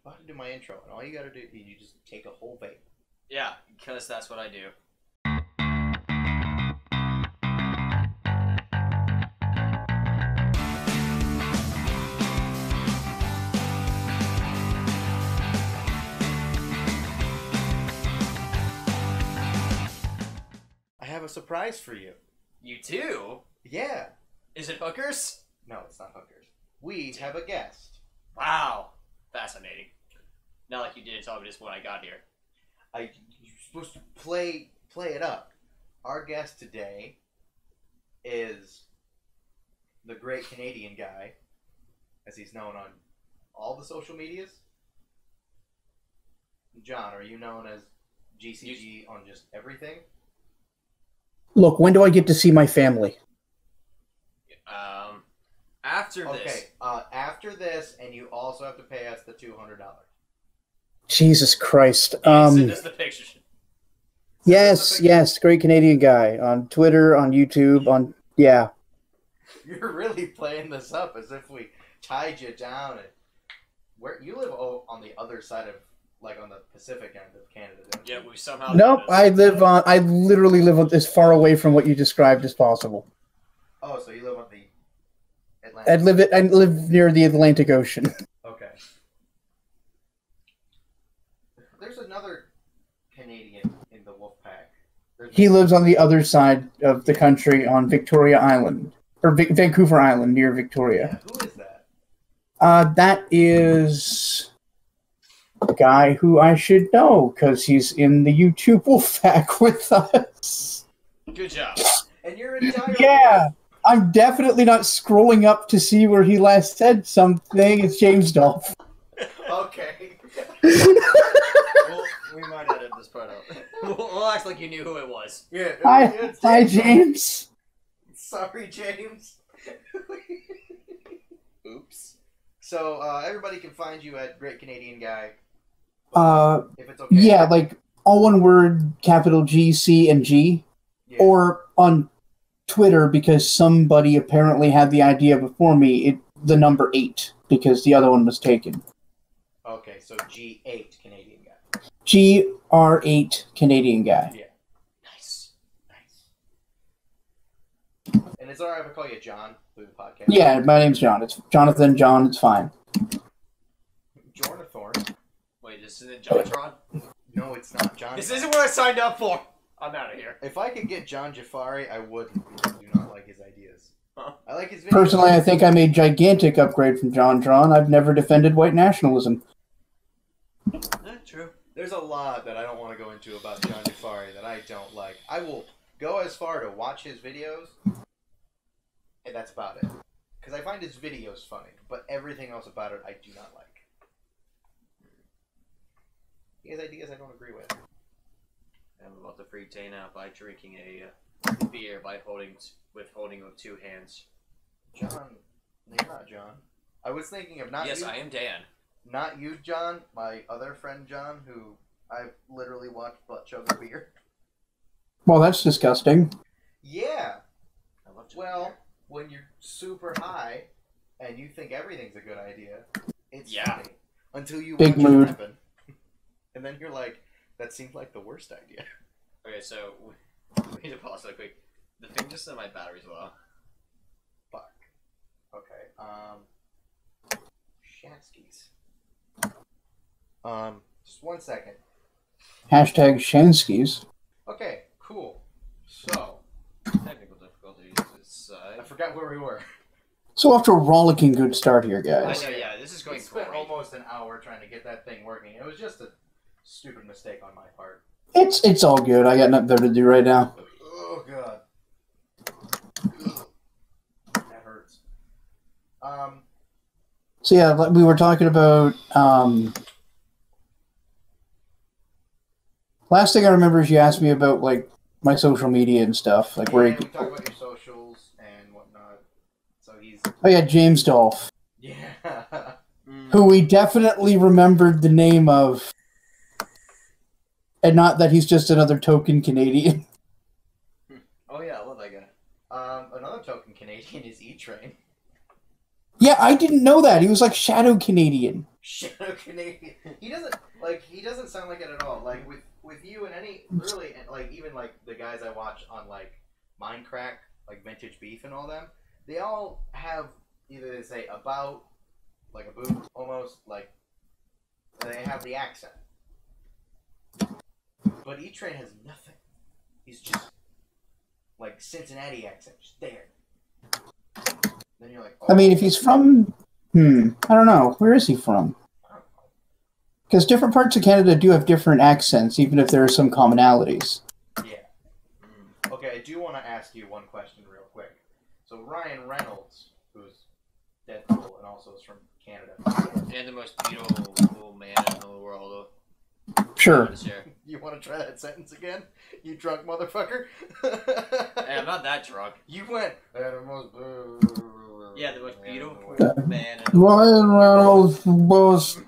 about to do my intro, and all you gotta do is you just take a whole vape. Yeah, because that's what I do. I have a surprise for you. You too? Yeah. Is it hookers? No, it's not hookers. We have a guest. Wow. Fascinating. Not like you didn't tell me this when I got here. You're supposed to play it up. Our guest today is the Great Canadian Guy, as he's known on all the social medias. John, are you known as GCG on just everything? Look, when do I get to see my family? After this. Okay, after this, and you also have to pay us the $200. Jesus Christ. Send us the pictures. Yes, Great Canadian Guy. On Twitter, on YouTube, yeah. You're really playing this up as if we tied you down. And where you live on the other side of, like on the Pacific end of Canada, don't you? Yeah, we somehow... Nope, I literally live as far away from what you described as possible. Oh, so you live on the Atlantic? I live near the Atlantic Ocean. Okay. There's another Canadian in the Wolfpack. He lives on the other side of the country on Victoria Island. Or Vancouver Island, near Victoria. Yeah, who is that? That is a guy who I should know, because he's in the YouTube Wolfpack with us. Good job. And you're entirely... Yeah, I'm definitely not scrolling up to see where he last said something. It's James Dolph. Okay. We might edit this part out. We'll act like you knew who it was. Yeah. Hi, James. Sorry, James. Oops. So, everybody can find you at Great Canadian Guy. If it's okay. Yeah, like all one word, capital G, C, and G. Yeah. Or on Twitter, because somebody apparently had the idea before me, the number 8, because the other one was taken. Okay, so G8 Canadian Guy. GR8 Canadian Guy. Yeah. Nice. And it's alright if I call you John through the podcast? Yeah, my name's John. It's Jonathan John, it's fine. Jornathorn. Wait, this isn't Jontron? No, it's not John. This isn't what I signed up for! I'm out of here. If I could get John Jafari, I wouldn't. I do not like his ideas. Huh? I like his videos. Personally, I think I made gigantic upgrade from JonTron. I've never defended white nationalism. True. There's a lot that I don't want to go into about John Jafari that I don't like. I will go as far to watch his videos, and that's about it. Because I find his videos funny, but everything else about it I do not like. He has ideas I don't agree with. I'm about to freak Dana out by drinking a beer by holding with 2 hands. John, you're not John. I was thinking of not you. Yes, I am Dan. Not you, John. My other friend, John, who I've literally watched butt chug a beer. Well, that's disgusting. Yeah. I love Well, when you're super high and you think everything's a good idea, it's Yeah. funny until you Big watch mood. it happen, and then you're like, "That seemed like the worst idea." Okay, so we need to pause real quick. The thing just said my battery's low. Fuck. Okay. Shanskis. Just 1 second. Hashtag Shanskis. Okay. Cool. So Technical difficulties aside. I forgot where we were. So after a rollicking good start here, I guys. know, yeah, this is We going spent great. almost an hour trying to get that thing working. It was just a stupid mistake on my part. It's all good. I got nothing better to do right now. Oh god. That hurts. So yeah, like we were talking about. Last thing I remember is you asked me about like my social media and stuff, like where. We talk about your socials and whatnot. So he's Oh yeah, James Dolph, yeah. who we definitely remembered the name of, and not that he's just another token Canadian. Oh yeah, I love that guy. Another token Canadian is E-Train. Yeah, I didn't know that. He was like Shadow Canadian. Shadow Canadian. He doesn't sound like it at all. Like with you and any really like even like the guys I watch on like Minecraft, like Vintage Beef and all them, they all have either they say about like a boot almost like they have the accent. But E-Train has nothing. He's just like Cincinnati accent, just there. Then you're like, oh. I mean, if he's from, I don't know. Where is he from? Because different parts of Canada do have different accents, even if there are some commonalities. Yeah. Okay, I do want to ask you one question real quick. So Ryan Reynolds, who's Deadpool and also is from Canada. And the most beautiful man in the world. Sure. You want to try that sentence again? You drunk motherfucker? Hey, I'm not that drunk. You went. Yeah, the most beautiful man in the Ryan Reynolds was.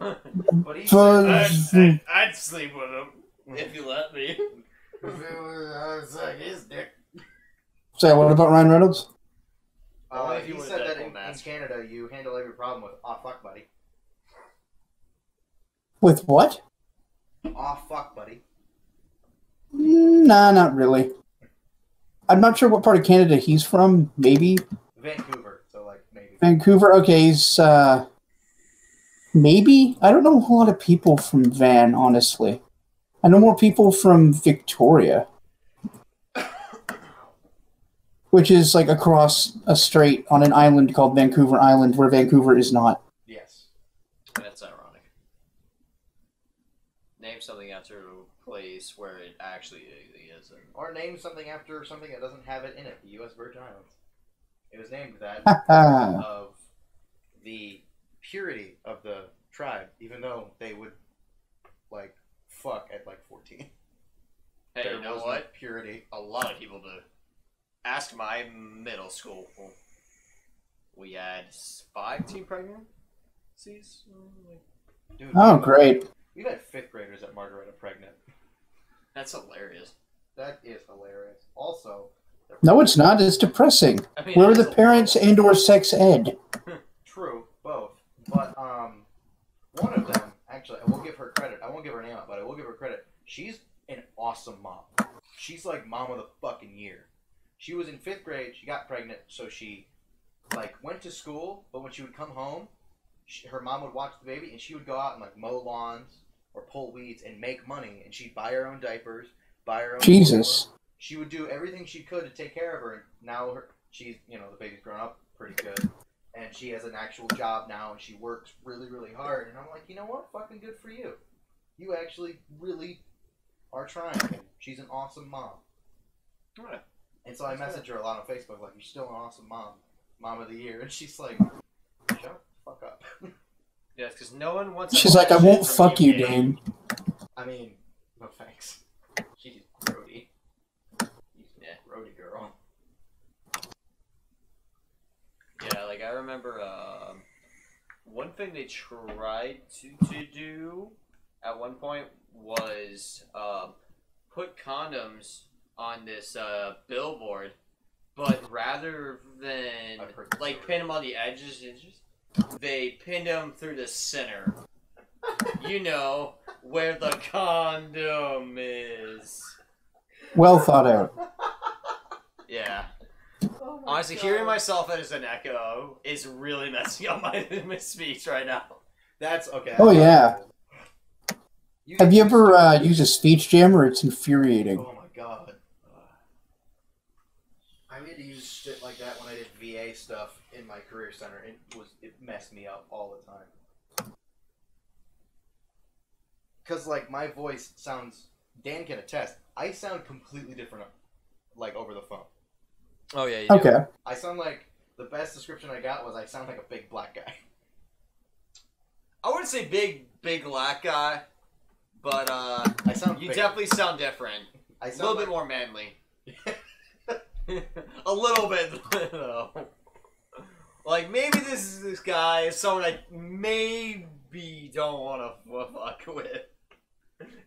But he said, I'd sleep with him if you let me. Suck his dick. Say, what about Ryan Reynolds? He said that in Canada you handle every problem with "aw fuck buddy." With what? Aw fuck buddy. Nah, not really. I'm not sure what part of Canada he's from. Maybe Vancouver. So like maybe Vancouver. Okay, he's maybe. I don't know a whole lot of people from Van, honestly. I know more people from Victoria, which is like across a strait on an island called Vancouver Island, where Vancouver is not. yes. That's ironic. Name something after a place where it actually isn't. Or name something after something that doesn't have it in it. The U.S. Virgin Islands. It was named that of the purity of the tribe, even though they would like fuck at like 14. Hey, There you know was no what? purity. A lot of people do. Ask my middle school. We had 5 teen pregnancies. Dude, Oh, great. We've had 5th graders at Margaretta pregnant. That's hilarious. That is hilarious. Also, No, it's not. It's depressing. I mean, Where are it the is a parents little. and/or sex ed? true, both. But one of them actually, I will give her credit. I won't give her name out, but I will give her credit. She's an awesome mom. She's like mom of the fucking year. She was in 5th grade. She got pregnant, so she like went to school. But when she would come home, her mom would watch the baby, and she would go out and like mow lawns or pull weeds and make money. And she'd buy her own diapers, buy her own. Jesus. Formula. She would do everything she could to take care of her. And now she's the baby's grown up pretty good, and she has an actual job now, and she works really really hard. And I'm like, you know what? Fucking good for you. You actually really are trying. And she's an awesome mom. Right. And so I message her a lot on Facebook, like, you're still an awesome mom of the year. And she's like, shut the fuck up. Yeah, because no one wants. She's like, I won't fuck you, Dane. I mean, no thanks. She's roadie. Yeah, roadie girl. Yeah, like I remember one thing they tried to do at one point was put condoms on this billboard, but rather than like pin them on the edges, they pinned them through the center. You know, where the condom is. Well thought out. Yeah. Oh my Honestly, God. hearing myself as an echo is really messing up my speech right now. That's okay. Oh, yeah. Have you get ever used a speech jammer? It's infuriating. Oh my God. I had to use shit like that when I did VA stuff in my career center. It messed me up all the time. Cause like my voice sounds, Dan can attest, I sound completely different, like over the phone. Oh yeah. Okay. I sound like, the best description I got was I sound like a big black guy. I wouldn't say big black guy, but I sound. you big. definitely sound different. I A sound little like, bit more manly. A little bit though. Like maybe this guy is someone I maybe don't want to fuck with.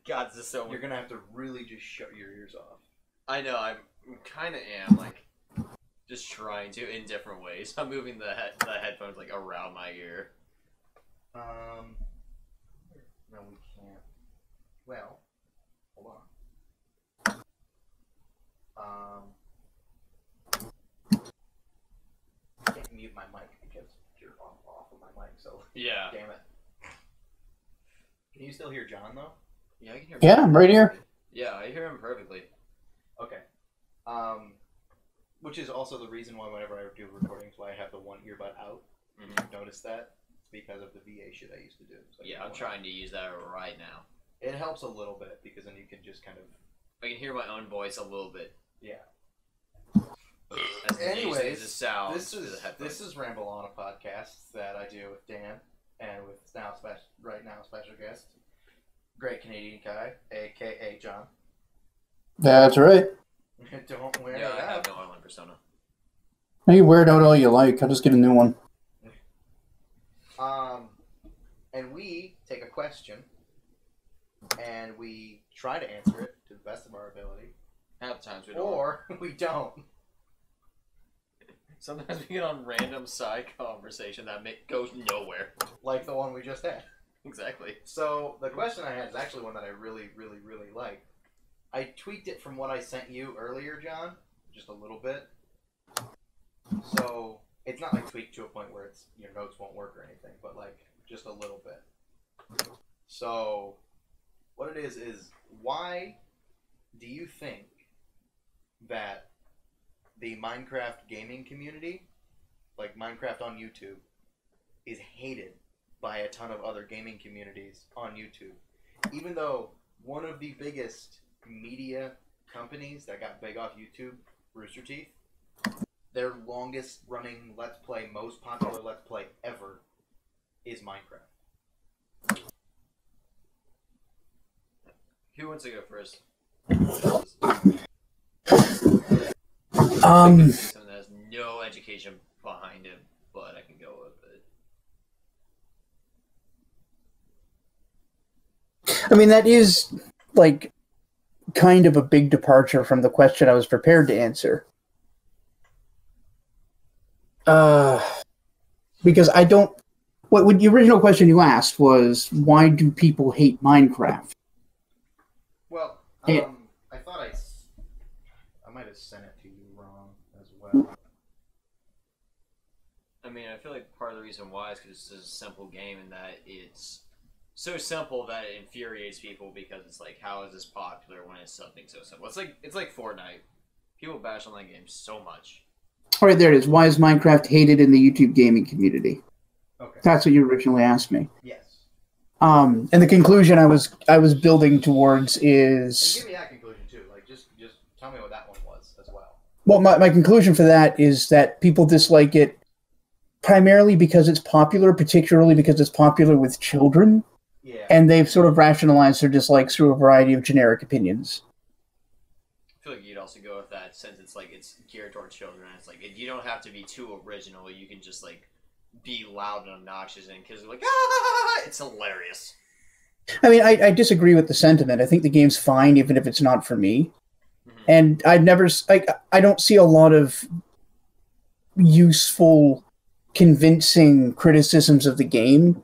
God, this is so. You're gonna have to really just shut your ears off. I know. I kind of am like just trying to in different ways. I'm moving the headphones like around my ear. No, we can't. Well, hold on. I can't mute my mic because you're off of my mic, so Yeah. damn it. Can you still hear John, though? Yeah, I can hear him. Yeah, I'm right here. Yeah, I hear him perfectly. Okay. Which is also the reason why whenever I do recordings, why I have the one earbud out. Mm-hmm. Notice that? It's because of the VA shit I used to do. So Yeah, I'm trying to use that right now. It helps a little bit because then you can just kind of... I can hear my own voice a little bit. Yeah. As Anyways, the sound this is Ramble On, a podcast that I do with Dan and with right now special guest, GreatCanadianGuy, a.k.a. John. That's right. Don't wear Yeah, it I have out. no online persona. You wear it out all you like. I'll just get a new one. And we take a question and we try to answer it to the best of our ability. Half the times we don't. Or we don't. Sometimes we get on random side conversation that goes nowhere. Like the one we just had. Exactly. So the question I had is actually one that I really, really, really like. I tweaked it from what I sent you earlier, John, just a little bit. So it's not like tweaked to a point where it's your notes won't work or anything, but like just a little bit. So what it is why do you think that the Minecraft gaming community, like Minecraft on YouTube, is hated by a ton of other gaming communities on YouTube? Even though one of the biggest media companies that got big off YouTube, Rooster Teeth, their longest running Let's Play, most popular Let's Play ever is Minecraft. Who wants to go first? Someone that has no education behind him, but I can go with it. I mean, that is, like, kind of a big departure from the question I was prepared to answer. Because I don't... What the original question you asked was, why do people hate Minecraft? Well, I thought I might have sent it to you wrong as well. I mean, I feel like part of the reason why is because it's a simple game and that it's so simple that it infuriates people because it's like, how is this popular when it's something so simple? It's like Fortnite. People bash on that game so much. All right, there it is. Why is Minecraft hated in the YouTube gaming community? Okay. That's what you originally asked me. Yes. And the conclusion I was building towards is... And give me that conclusion too. Like, just tell me what that one was as well. Well, my conclusion for that is that people dislike it primarily because it's popular, particularly because it's popular with children. Yeah. And they've sort of rationalized their dislikes through a variety of generic opinions. I feel like you'd also go with that since it's like it's geared towards children. It's like you don't have to be too original. You can just like be loud and obnoxious and kids are like, ah! It's hilarious. I mean, I disagree with the sentiment. I think the game's fine, even if it's not for me. Mm-hmm. And I don't see a lot of useful, convincing criticisms of the game.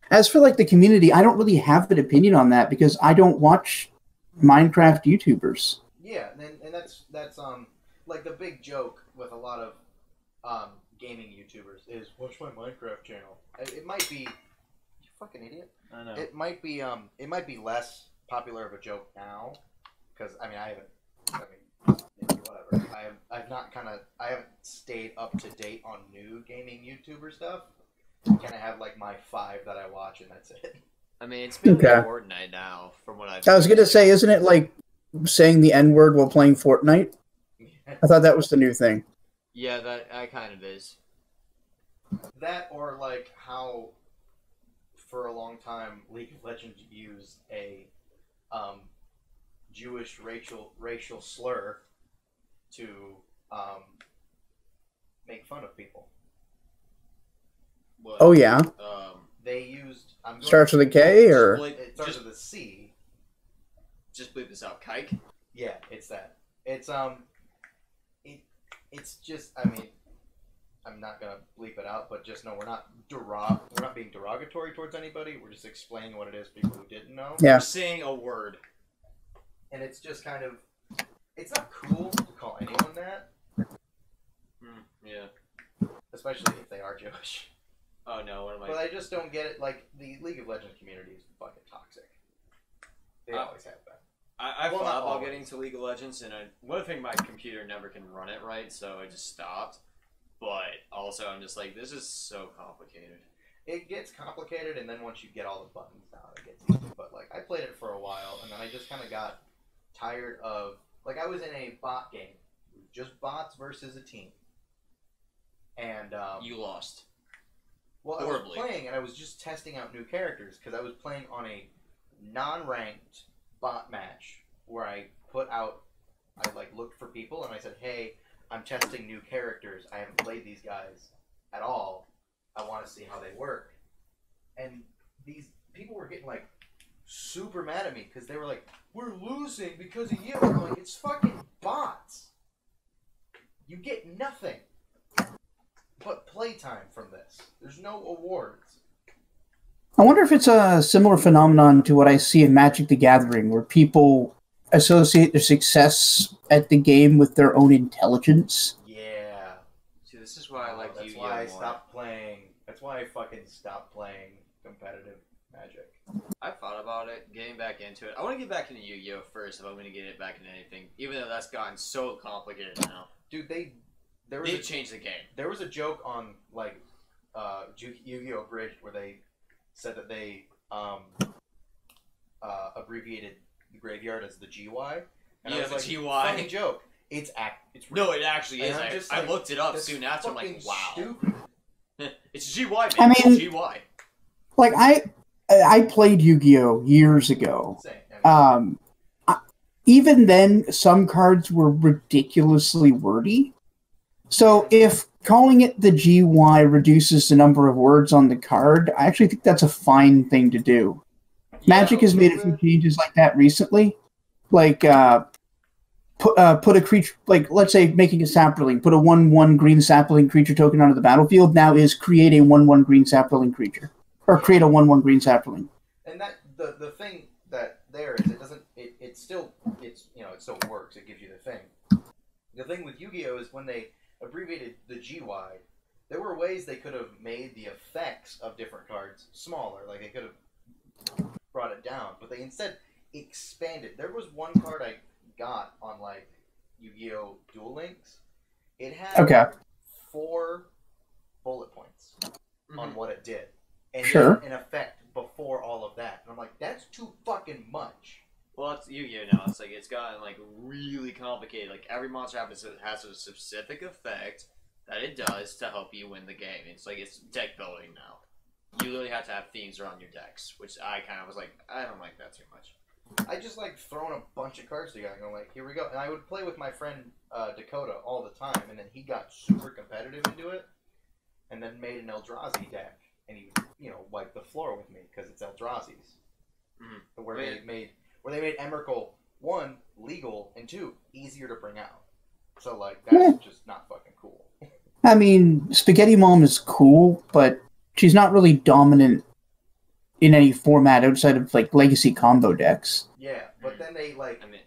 As for like the community, I don't really have an opinion on that because I don't watch Minecraft YouTubers. Yeah, and that's like the big joke with a lot of gaming YouTubers is watch my Minecraft channel. It might be, you fucking idiot. I know. It might be less popular of a joke now because I mean maybe whatever. I haven't stayed up to date on new gaming YouTuber stuff. I kind of have like my 5 that I watch and that's it. I mean, it's been Okay. Fortnite now, from what I've. I was going to say, isn't it like saying the N-word while playing Fortnite? I thought that was the new thing. Yeah, that kind of is. That or like how for a long time League of Legends used a Jewish racial slur to make fun of people. What, Oh yeah, They used starts with a K or it starts with a C. Just bleep this out, kike. Yeah, it's that. It's it's just I mean I'm not gonna bleep it out, but just know we're not being derogatory towards anybody. We're just explaining what it is for people who didn't know. Yeah. We're saying a word. And it's just kind of, it's not cool to call anyone that. Yeah. Especially if they are Jewish. Oh no, what am I? But I just don't get it. Like, the League of Legends community is fucking toxic. They always have been. I Well, thought not about always. getting to League of Legends, and one thing, my computer never can run it right, so I just stopped. But also, I'm just like, this is so complicated. It gets complicated, and then once you get all the buttons down, it gets easy. But, like, I played it for a while, and then I just kind of got tired of... Like, I was in a bot game. It was just bots versus a team. And, You lost. well, horribly. I was playing, and I was just testing out new characters, because I was playing on a non-ranked bot match, where I looked for people, and I said, hey, I'm testing new characters. I haven't played these guys at all. I want to see how they work. And these people were getting, like, super mad at me, because they were like, we're losing because of you. I'm like, it's fucking bots. You get nothing but playtime from this. There's no awards. I wonder if it's a similar phenomenon to what I see in Magic the Gathering, where people associate their success at the game with their own intelligence. Yeah. See, this is why I like That's Yu-Gi-Oh! why I more. stopped playing. That's why I fucking stopped playing competitive Magic. I thought about it, getting back into it. I want to get back into Yu-Gi-Oh! First if I'm going to get it back into anything, even though that's gotten so complicated now. Dude, They changed the game. There was a joke on, like, Yu-Gi-Oh! Bridge where they said that they abbreviated the graveyard as the GY. And I Yeah, was the like, GY. funny joke. It's real. No, it actually And is. I'm just I like, looked it up that's soon after. I'm like, fucking wow. stupid. It's GY, man. I mean- It's GY. Like, I played Yu-Gi-Oh! Years ago. Same. I mean, Even then, some cards were ridiculously wordy. So if calling it the GY reduces the number of words on the card, I actually think that's a fine thing to do. Magic has made a few changes like that recently. Like, put a creature, like, let's say making a sapling, put a 1/1 green sapling creature token onto the battlefield, now is create a 1/1 green sapling creature. Or create a 1/1 green sapling. And that the thing that there is, it still works. It gives you the thing. The thing with Yu-Gi-Oh! Is when they abbreviated the GY, there were ways they could have made the effects of different cards smaller. Like, they could have brought it down, but they instead expanded. There was one card I got on, like, Yu-Gi-Oh! Duel Links. It had 4 bullet points on what it did. And it had an effect before all of that. And I'm like, that's too fucking much. Well, it's Yu-Gi-Oh! Now. It's like, it's gotten, like, really complicated. Like, every monster has a specific effect that it does to help you win the game. It's like, it's deck building now. You literally have to have themes around your decks, which I kind of was like, I don't like that too much. I just like throwing a bunch of cards together and going like, here we go. And I would play with my friend Dakota all the time, and then he got super competitive into it, and then made an Eldrazi deck, and he wiped the floor with me because it's Eldrazi's. Mm-hmm. Where they made Emrakul 1 legal and 2 easier to bring out. So like that's just not fucking cool. I mean, Spaghetti Mom is cool, but she's not really dominant in any format outside of, like, legacy combo decks. Yeah, but then they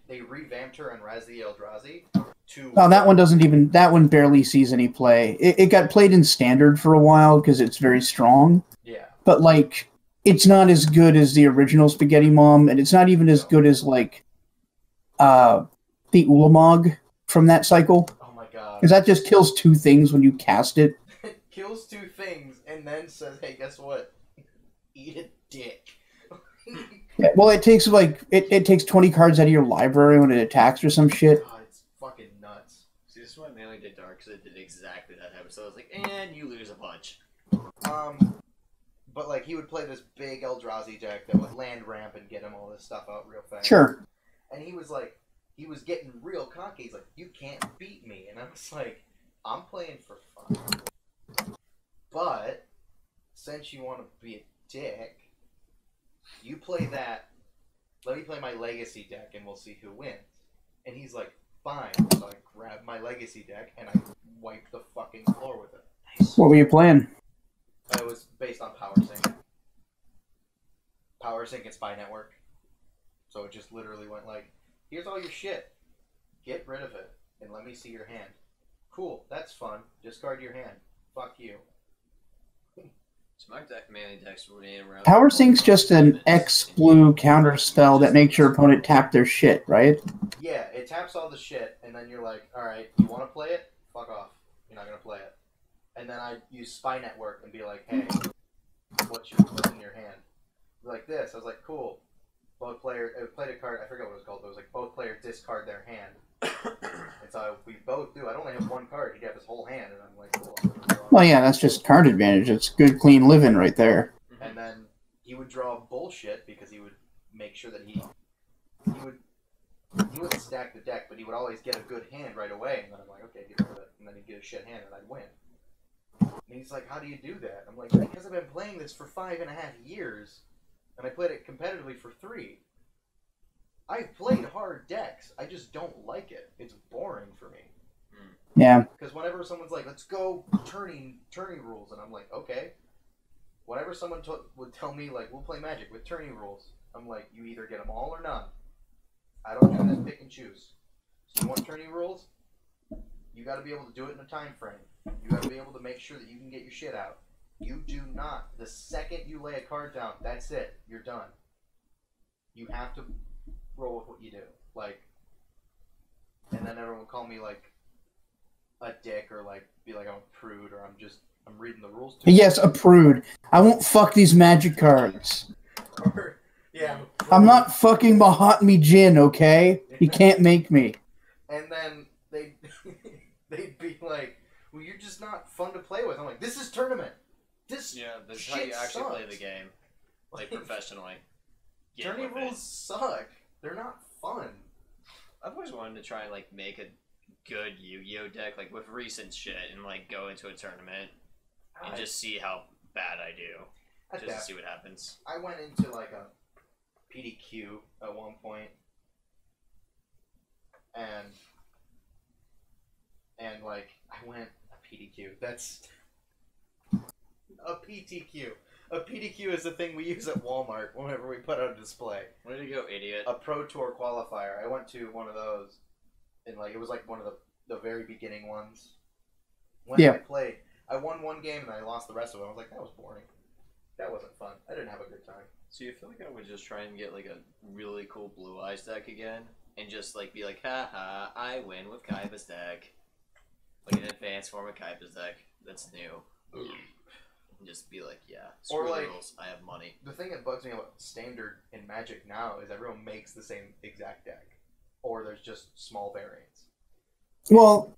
they revamped her and Raz the Eldrazi to. Oh, that one barely sees any play. It got played in standard for a while because it's very strong. Yeah. But, like, it's not as good as the original Spaghetti Mom, and it's not even as good as, like, the Ulamog from that cycle. Oh my god. Because that just kills 2 things when you cast it. It kills 2 things and then says, hey, guess what? Eat a dick. Yeah, well, it takes, like, it takes 20 cards out of your library when it attacks or some shit. God, it's fucking nuts. See, this is why I mainly did Dark, because it did exactly that type of stuff. I was like, and you lose a bunch. But, like, he would play this big Eldrazi deck that would land ramp and get him all this stuff out real fast. Sure. And he was like, he was getting real cocky. He's like, you can't beat me. And I was like, I'm playing for fun. But, since you want to be a dick, you play that. Let me play my legacy deck and we'll see who wins. And he's like, fine. So I grabbed my legacy deck and I wiped the fucking floor with it. Nice. What were you playing? It was based on Power Sync and Spy Network. So it just literally went like, here's all your shit. Get rid of it and let me see your hand. Cool, that's fun. Discard your hand. Fuck you. So my melee decks were in around. Power Sync's just an X-blue counter spell that makes your opponent tap their shit, right? Yeah, it taps all the shit, and then you're like, alright, you want to play it? Fuck off. You're not going to play it. And then I use Spy Network and be like, hey, what's in your hand? Like this. I was like, cool. Both players, it played a card, I forget what it was called, but it was like, both players discard their hand. And so we both do. I'd only have one card. He'd have his whole hand, and I'm like, cool. Well, yeah, that's just card advantage. It's good, clean living right there. And then he would draw bullshit because he would make sure that he wouldn't stack the deck, but he would always get a good hand right away. And then I'm like, okay, get rid of it. And then he'd get a shit hand, and I'd win. And he's like, how do you do that? I'm like, because I've been playing this for 5.5 years, and I played it competitively for 3. I've played hard decks. I just don't like it. It's boring for me. Yeah. Because whenever someone's like, let's go tourney rules, and I'm like, okay. Whenever someone would tell me, like, we'll play Magic with tourney rules, I'm like, you either get them all or none. I don't do this pick and choose. So you want tourney rules? You got to be able to do it in a time frame. You got to be able to make sure that you can get your shit out. You do not. The second you lay a card down, that's it. You're done. You have to roll with what you do. Like, and then everyone would call me, like, a dick, or, like, be like I'm a prude, or I'm reading the rules too Yes, a prude. I won't fuck these Magic cards. Or, yeah. I'm not fucking Mahatma Jin, okay? You can't make me. And then they'd be like, well, you're just not fun to play with. I'm like, this is tournament. This That's shit how you actually sucks. play the game, like professionally. Tourney rules suck. They're not fun. I've always wanted to try and like make a good Yu-Gi-Oh deck, like with recent shit, and like go into a tournament and just see how bad I do, just to see what happens. I went into like a PDQ at one point, and like I went a PDQ. That's a PTQ. A PDQ is the thing we use at Walmart whenever we put out a display. Way to go, idiot. A Pro Tour qualifier. I went to one of those, and like it was like one of the very beginning ones. When I played, I won one game and I lost the rest of them. I was like, that was boring. That wasn't fun. I didn't have a good time. So you feel like I would just try and get like a really cool Blue Eyes deck again, and just like be like, haha, I win with Kaiba's deck. Like an advanced form of Kaiba's deck that's new. And just be like, yeah, screw the rules, I have money. The thing that bugs me about Standard in Magic now is everyone makes the same exact deck. Or there's just small variants. Well,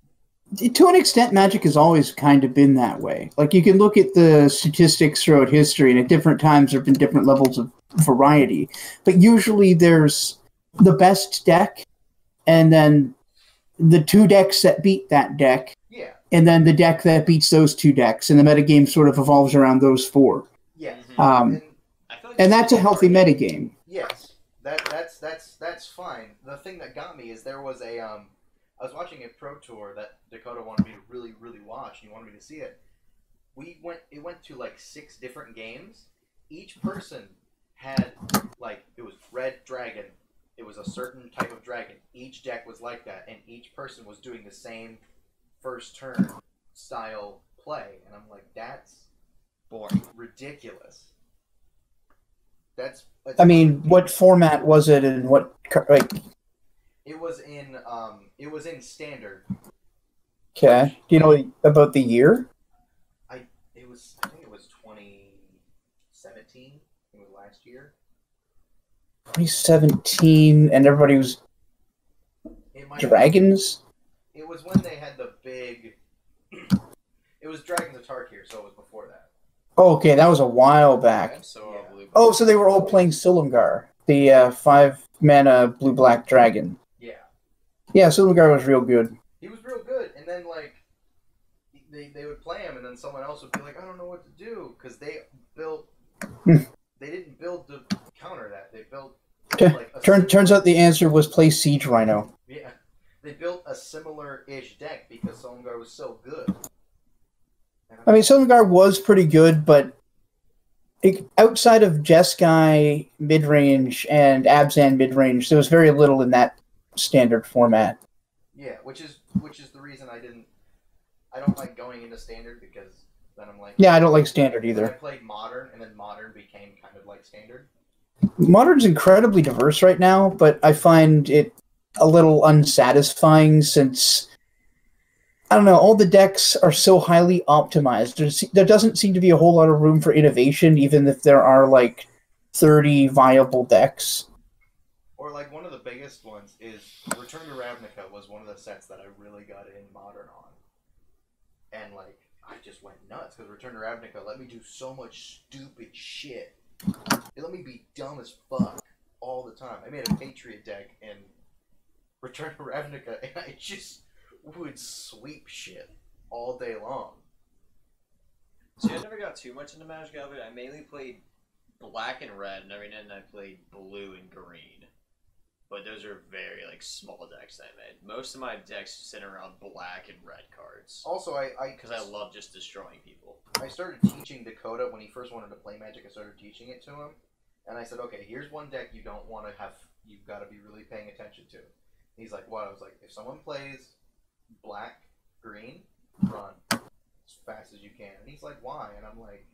to an extent, Magic has always kind of been that way. Like, you can look at the statistics throughout history, and at different times there have been different levels of variety. But usually there's the best deck, and then the 2 decks that beat that deck, yeah, and then the deck that beats those 2 decks, and the metagame sort of evolves around those 4. Yeah. And that's a healthy metagame. Yes. That's fine. The thing that got me is there was a I was watching a Pro Tour that Dakota wanted me to really, really watch, and he wanted me to see it. It went to like 6 different games. Each person had, like, it was Red Dragon. It was a certain type of dragon. Each deck was like that, and each person was doing the same first turn style play. And I'm like, that's boring. Ridiculous. I mean, what format was it, and what, like... It was in Standard. Okay. Do you know about the year? I think it was 2017. It was last year. 2017, and everybody was dragons? It was when they had the big... It was Dragons of Tarkir, so it was before that. Oh, okay, that was a while back. Oh, so they were all playing Silumgar, the 5-mana blue-black dragon. Yeah. Yeah, Silumgar was real good. He was real good, and then, like, they would play him, and then someone else would be like, I don't know what to do, because they built... They didn't build to counter that. They built... Like, Turns out the answer was play Siege Rhino. Yeah. they built a similar-ish deck because Solongar was so good. I mean, Solongar was pretty good, but outside of Jeskai mid-range and Abzan mid-range, there was very little in that standard format. Yeah, which is the reason I don't like going into standard, because then I'm like... Yeah, I don't like standard either. I played modern, and then modern became kind of like standard. Modern's incredibly diverse right now, but I find it a little unsatisfying since, I don't know, all the decks are so highly optimized. There doesn't seem to be a whole lot of room for innovation, even if there are like 30 viable decks. Or like one of the biggest ones is Return to Ravnica was one of the sets that I really got in modern on. And like, I just went nuts because Return to Ravnica let me do so much stupid shit. It let me be dumb as fuck all the time. I made a Patriot deck in Return to Ravnica, and I just would sweep shit all day long. See, I never got too much into Magic of it. I mainly played black and red, and every now and then I played blue and green. But those are very like small decks I made. Most of my decks center around black and red cards. Also, because I love just destroying people. I started teaching Dakota when he first wanted to play Magic. I started teaching it to him, and I said, "Okay, here's one deck you don't want to have. You've got to be really paying attention to." And he's like, "What?" I was like, "If someone plays black, green, run as fast as you can." And he's like, "Why?" And I'm like,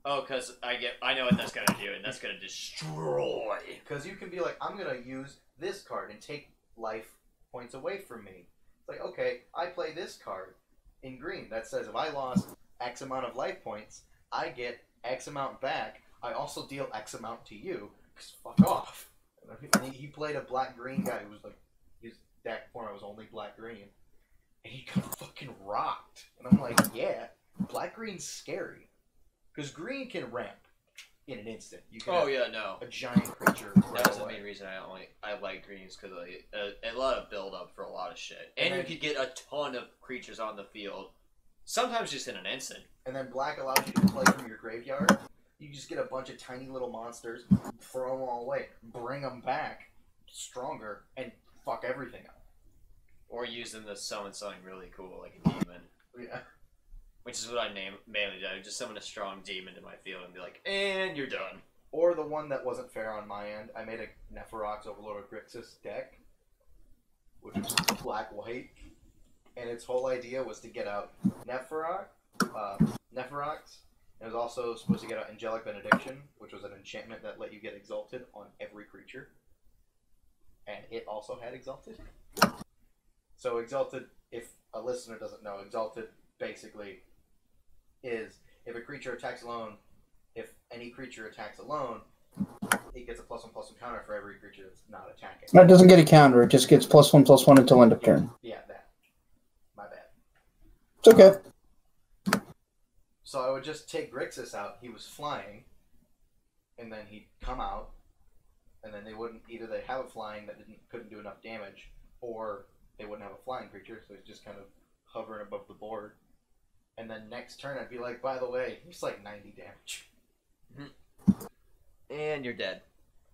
"Oh, because I know what that's gonna do, and that's gonna destroy." Because you can be like, "I'm gonna use this card and take life points away from me." It's like, okay, I play this card in green that says if I lost X amount of life points, I get X amount back. I also deal X amount to you. Because fuck off. And he played a black-green guy who was like, his deck format was only black-green. And he got fucking rocked. And I'm like, yeah, black-green's scary. Because green can ramp in an instant. You can a giant creature. That was the main reason I like greens, because a lot of build up for a lot of shit, and you could get a ton of creatures on the field, sometimes just in an instant. And then black allows you to play from your graveyard. You just get a bunch of tiny little monsters, throw them all away, bring them back stronger, and fuck everything up. Or use them to summon something really cool, like a demon. Yeah. Which is what I mainly do. I just summon a strong demon to my field and be like, and you're done. Or the one that wasn't fair on my end, I made a Nephrox Overlord of Grixis deck, which was black-white, and its whole idea was to get out Nephrox, and it was also supposed to get out Angelic Benediction, which was an enchantment that let you get Exalted on every creature, and it also had Exalted. So Exalted, if a listener doesn't know, Exalted basically is if a creature attacks alone, if any creature attacks alone, it gets a +1/+1 counter for every creature that's not attacking. That doesn't get a counter, it just gets +1/+1 until end of turn. Yeah, that. My bad. It's okay. So I would just take Grixis out, he was flying, and then he'd come out, and then they wouldn't, either they have a flying that couldn't do enough damage, or they wouldn't have a flying creature, so he's just kind of hovering above the board. And then next turn, I'd be like, by the way, he's like 90 damage. And you're dead.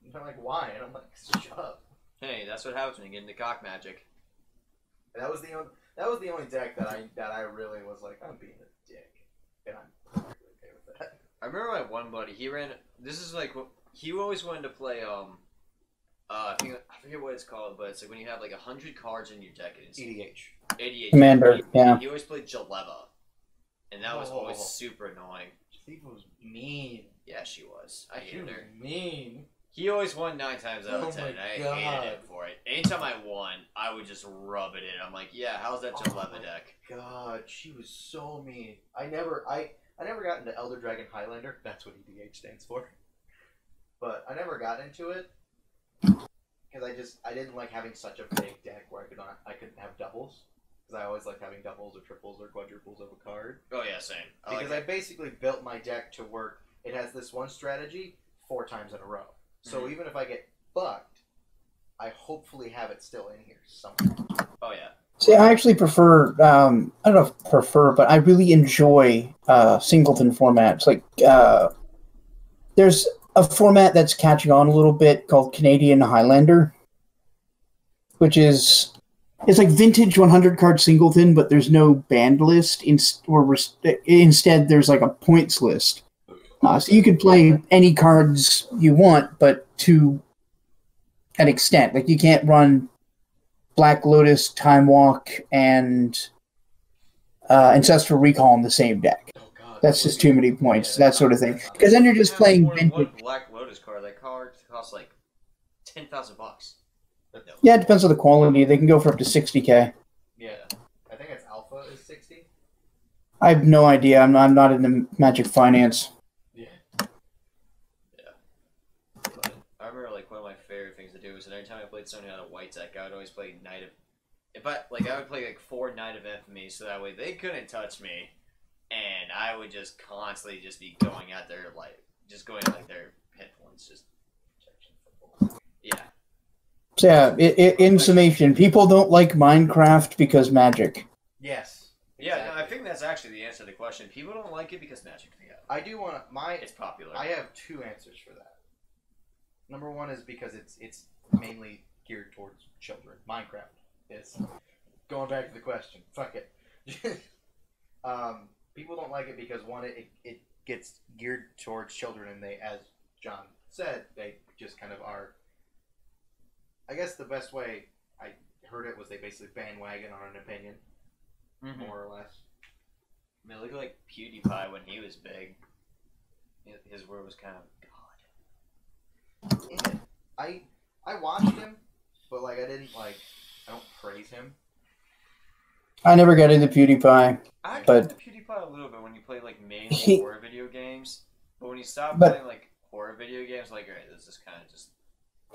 And they're like, why? And I'm like, shut up. Hey, that's what happens when you get into cock magic. And that was the only deck that I really was like, I'm being a dick. And I'm perfectly okay with that. I remember my one buddy, he always wanted to play, I forget what it's called, but it's like when you have like 100 cards in your deck. It's EDH. EDH. Commander, yeah. He always played Jaleva. And that was always super annoying. Jaleva was mean. Yeah, she was. I hated her. Mean. He always won 9 times out of 10. I hated him for it. Anytime I won, I would just rub it in. I'm like, yeah, how's that Jaleva deck? God, she was so mean. I never got into Elder Dragon Highlander. That's what EDH stands for. But I never got into it because I didn't like having such a big deck where I couldn't have doubles. Because I always liked having doubles or triples or quadruples of a card. Oh yeah, same. Because I basically built my deck to work. It has this one strategy 4 times in a row. So even if I get fucked, I hopefully have it still in here somewhere. Oh yeah. See, I actually prefer, I don't know if prefer, but I really enjoy singleton formats. Like, there's a format that's catching on a little bit called Canadian Highlander, which is It's like vintage 100 card singleton, but there's no banned list. Instead, there's like a points list. So you could play any cards you want, but to an extent. Like you can't run Black Lotus, Time Walk, and Ancestral Recall in the same deck. Oh god, That's just too many points, that sort of thing. Because then you're just Have playing more than vintage. one Black Lotus card. That card costs like $10,000. Yeah, it depends on the quality. They can go for up to 60K. Yeah, I think it's alpha is 60. I have no idea. I'm not in the Magic finance. Yeah. But I remember like one of my favorite things to do was that every time I played something out of white deck, I would always play Knight of. I would play like 4 Knight of Infamy, so that way they couldn't touch me, and I would just constantly just be going at their their hit points, just. Yeah. So yeah, in summation, people don't like Minecraft because Magic. Yes. Yeah, Exactly. no, I think that's actually the answer to the question. People don't like it because Magic. Yeah. I do want to. It's popular. I have 2 answers for that. Number 1 is because it's mainly geared towards children. Minecraft is. Going back to the question. Fuck it. People don't like it because, one, it gets geared towards children, and they, as John said, they just kind of are. I guess the best way I heard it was they basically bandwagon on an opinion, more or less. I mean, look at like PewDiePie when he was big. His word was kind of God. Yeah. I watched him, but like I don't praise him. I never got into PewDiePie. I got But- into PewDiePie a little bit when you played like mainly horror video games, but when you stopped But- playing like horror video games, like alright, this is kind of just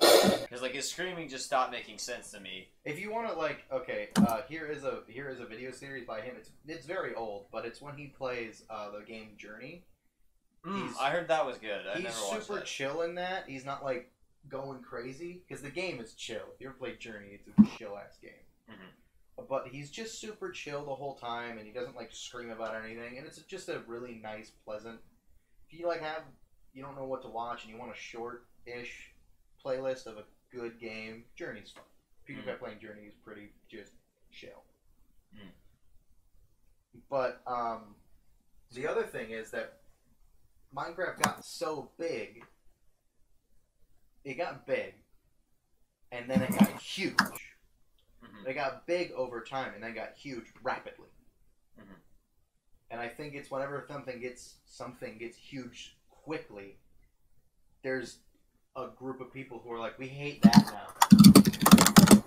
because like his screaming just stopped making sense to me. If you want to here is a video series by him. It's very old, but it's when he plays the game Journey. I heard that was good. I He's never watched super that. chill in that. He's not like going crazy because the game is chill. If you ever played Journey, it's a chill ass game. But he's just super chill the whole time, and he doesn't like scream about anything. And it's just a really nice, pleasant. If you you don't know what to watch, and you want a short-ish playlist of a good game, Journey's fun. PewDiePie playing Journey is pretty just chill. But the other thing is that Minecraft got so big. It got big, and then it got huge. It got big over time, and then got huge rapidly. And I think it's whenever something gets huge quickly, there's a group of people who are like, we hate that now.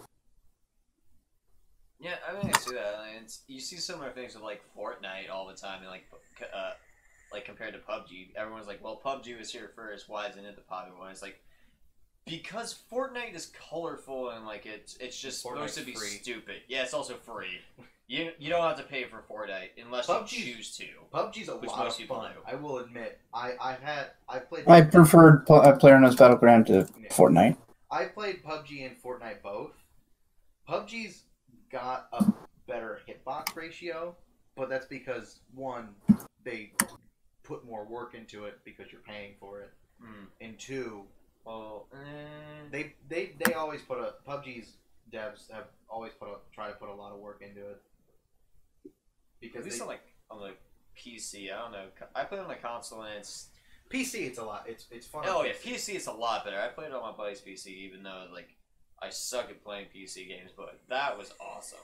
Yeah, I mean, I see that. I mean, you see similar things with like Fortnite all the time, and like compared to PUBG, everyone's like, "Well, PUBG was here first. Why isn't it the popular one?" It's like because Fortnite is colorful and like it's just supposed to be free. stupid. Yeah, it's also free. You don't have to pay for Fortnite unless you choose to. PUBG's a Which lot most of people fun. do. I will admit, I played. I preferred PlayerUnknown's Battleground to Fortnite. I played PUBG and Fortnite both. PUBG's got a better hitbox ratio, but that's because one, they put more work into it because you're paying for it, and two, well, they always put PUBG's devs have always try to put a lot of work into it because at least on the PC, I don't know. I play on the console and it's PC. It's a lot. It's fun. Oh yeah, PC it's a lot better. I played it on my buddy's PC, even though like I suck at playing PC games, but that was awesome.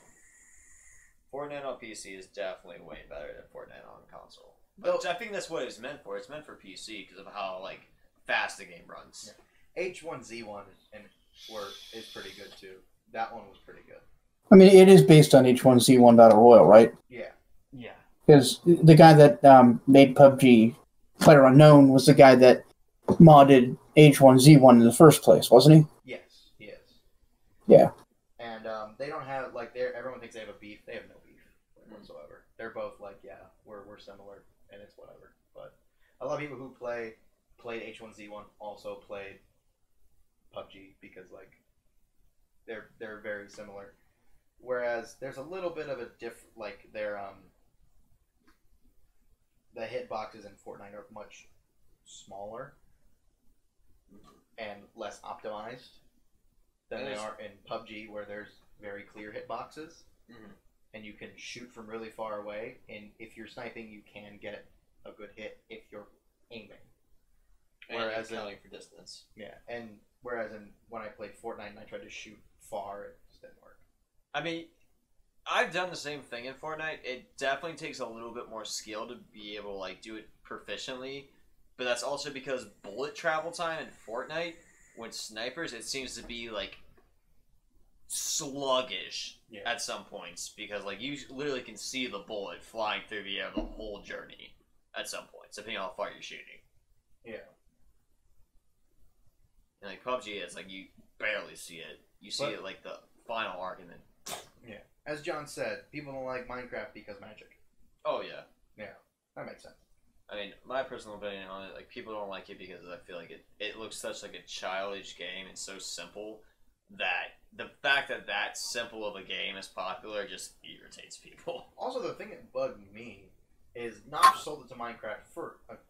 Fortnite on PC is definitely way better than Fortnite on console. But I think that's what it's meant for. It's meant for PC because of how like fast the game runs. Yeah. H1Z1 is pretty good too. That one was pretty good. I mean, it is based on H1Z1 Battle Royale, right? Yeah. Yeah. Because the guy that made PUBG PlayerUnknown was the guy that modded H1Z1 in the first place, wasn't he? Yes, he is. Yeah. And they don't have everyone thinks they have a beef. They have no beef whatsoever. They're both like, yeah, we're similar, and it's whatever. But a lot of people who played H1Z1 also played PUBG because like they're very similar. Whereas there's a little bit of a the hitboxes in Fortnite are much smaller and less optimized than they are in PUBG, where there's very clear hitboxes, Mhm. and you can shoot from really far away. And if you're sniping, you can get a good hit if you're aiming. Whereas accounting for distance. Yeah, and whereas when I played Fortnite and I tried to shoot far, it just didn't work. I mean, I've done the same thing in Fortnite. It definitely takes a little bit more skill to be able to like do it proficiently, but that's also because bullet travel time in Fortnite with snipers, it seems to be like sluggish at some points because like you literally can see the bullet flying through the air the whole journey at some points, depending on how far you're shooting. Yeah. And like PUBG, it's like you barely see it. You see it like the final arc and then. Yeah. As John said, people don't like Minecraft because magic. Oh yeah. Yeah, that makes sense. I mean, my personal opinion on it, like people don't like it because I feel like it looks such like a childish game and so simple that the fact that that simple of a game is popular just irritates people. Also, the thing that bugged me is Notch sold it to Minecraft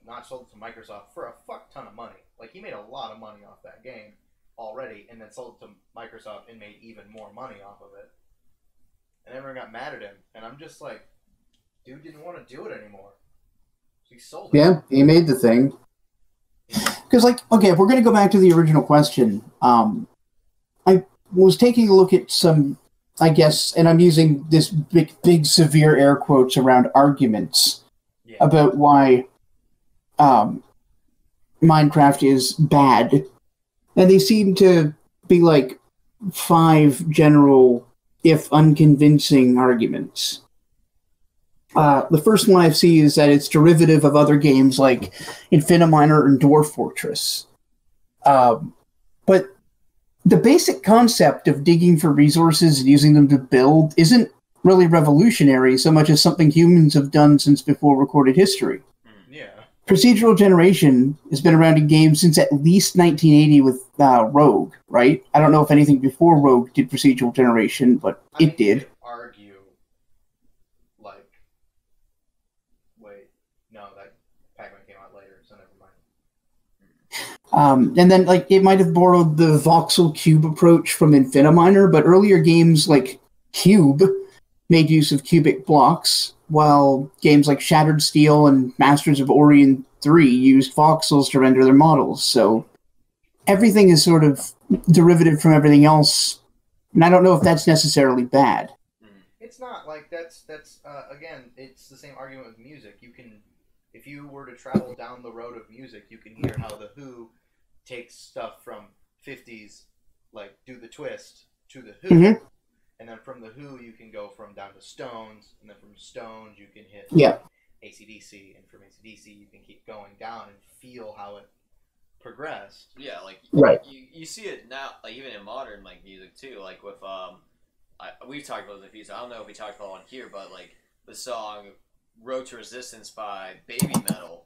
Notch sold it to Microsoft for a fuck ton of money. Like, he made a lot of money off that game already, and then sold it to Microsoft and made even more money off of it. And everyone got mad at him, and I'm just like, dude didn't want to do it anymore. So he sold it. Yeah, he made the thing. Because, like, okay, if we're going to go back to the original question, I was taking a look at some, I guess, and I'm using this big severe air quotes around arguments about why Minecraft is bad. And they seem to be like 5 general, if unconvincing, arguments. The first one I see is that it's derivative of other games like Infiniminer and Dwarf Fortress. But the basic concept of digging for resources and using them to build isn't really revolutionary so much as something humans have done since before recorded history. Yeah. Procedural generation has been around in games since at least 1980 with Rogue, right? I don't know if anything before Rogue did procedural generation, but it did. You could argue, like, wait, no, that Pac-Man came out later, so never mind. And then, like, it might have borrowed the voxel cube approach from Infiniminer, but earlier games like Cube made use of cubic blocks, while games like Shattered Steel and Masters of Orion 3 used voxels to render their models. So everything is sort of derivative from everything else, and I don't know if that's necessarily bad. It's not. Like, that's again, it's the same argument with music. You can, if you were to travel down the road of music, you can hear how The Who takes stuff from 50s, like Do the Twist, to The Who. Mm-hmm. And then from The Who, you can go from down to Stones, and then from Stones, you can hit AC/DC, and from AC/DC, you can keep going down and feel how it progressed. Yeah, like right. You see it now, like even in modern like music too. Like with we've talked about it a few times. I don't know if we talked about it on here, but like the song "Road to Resistance" by Baby Metal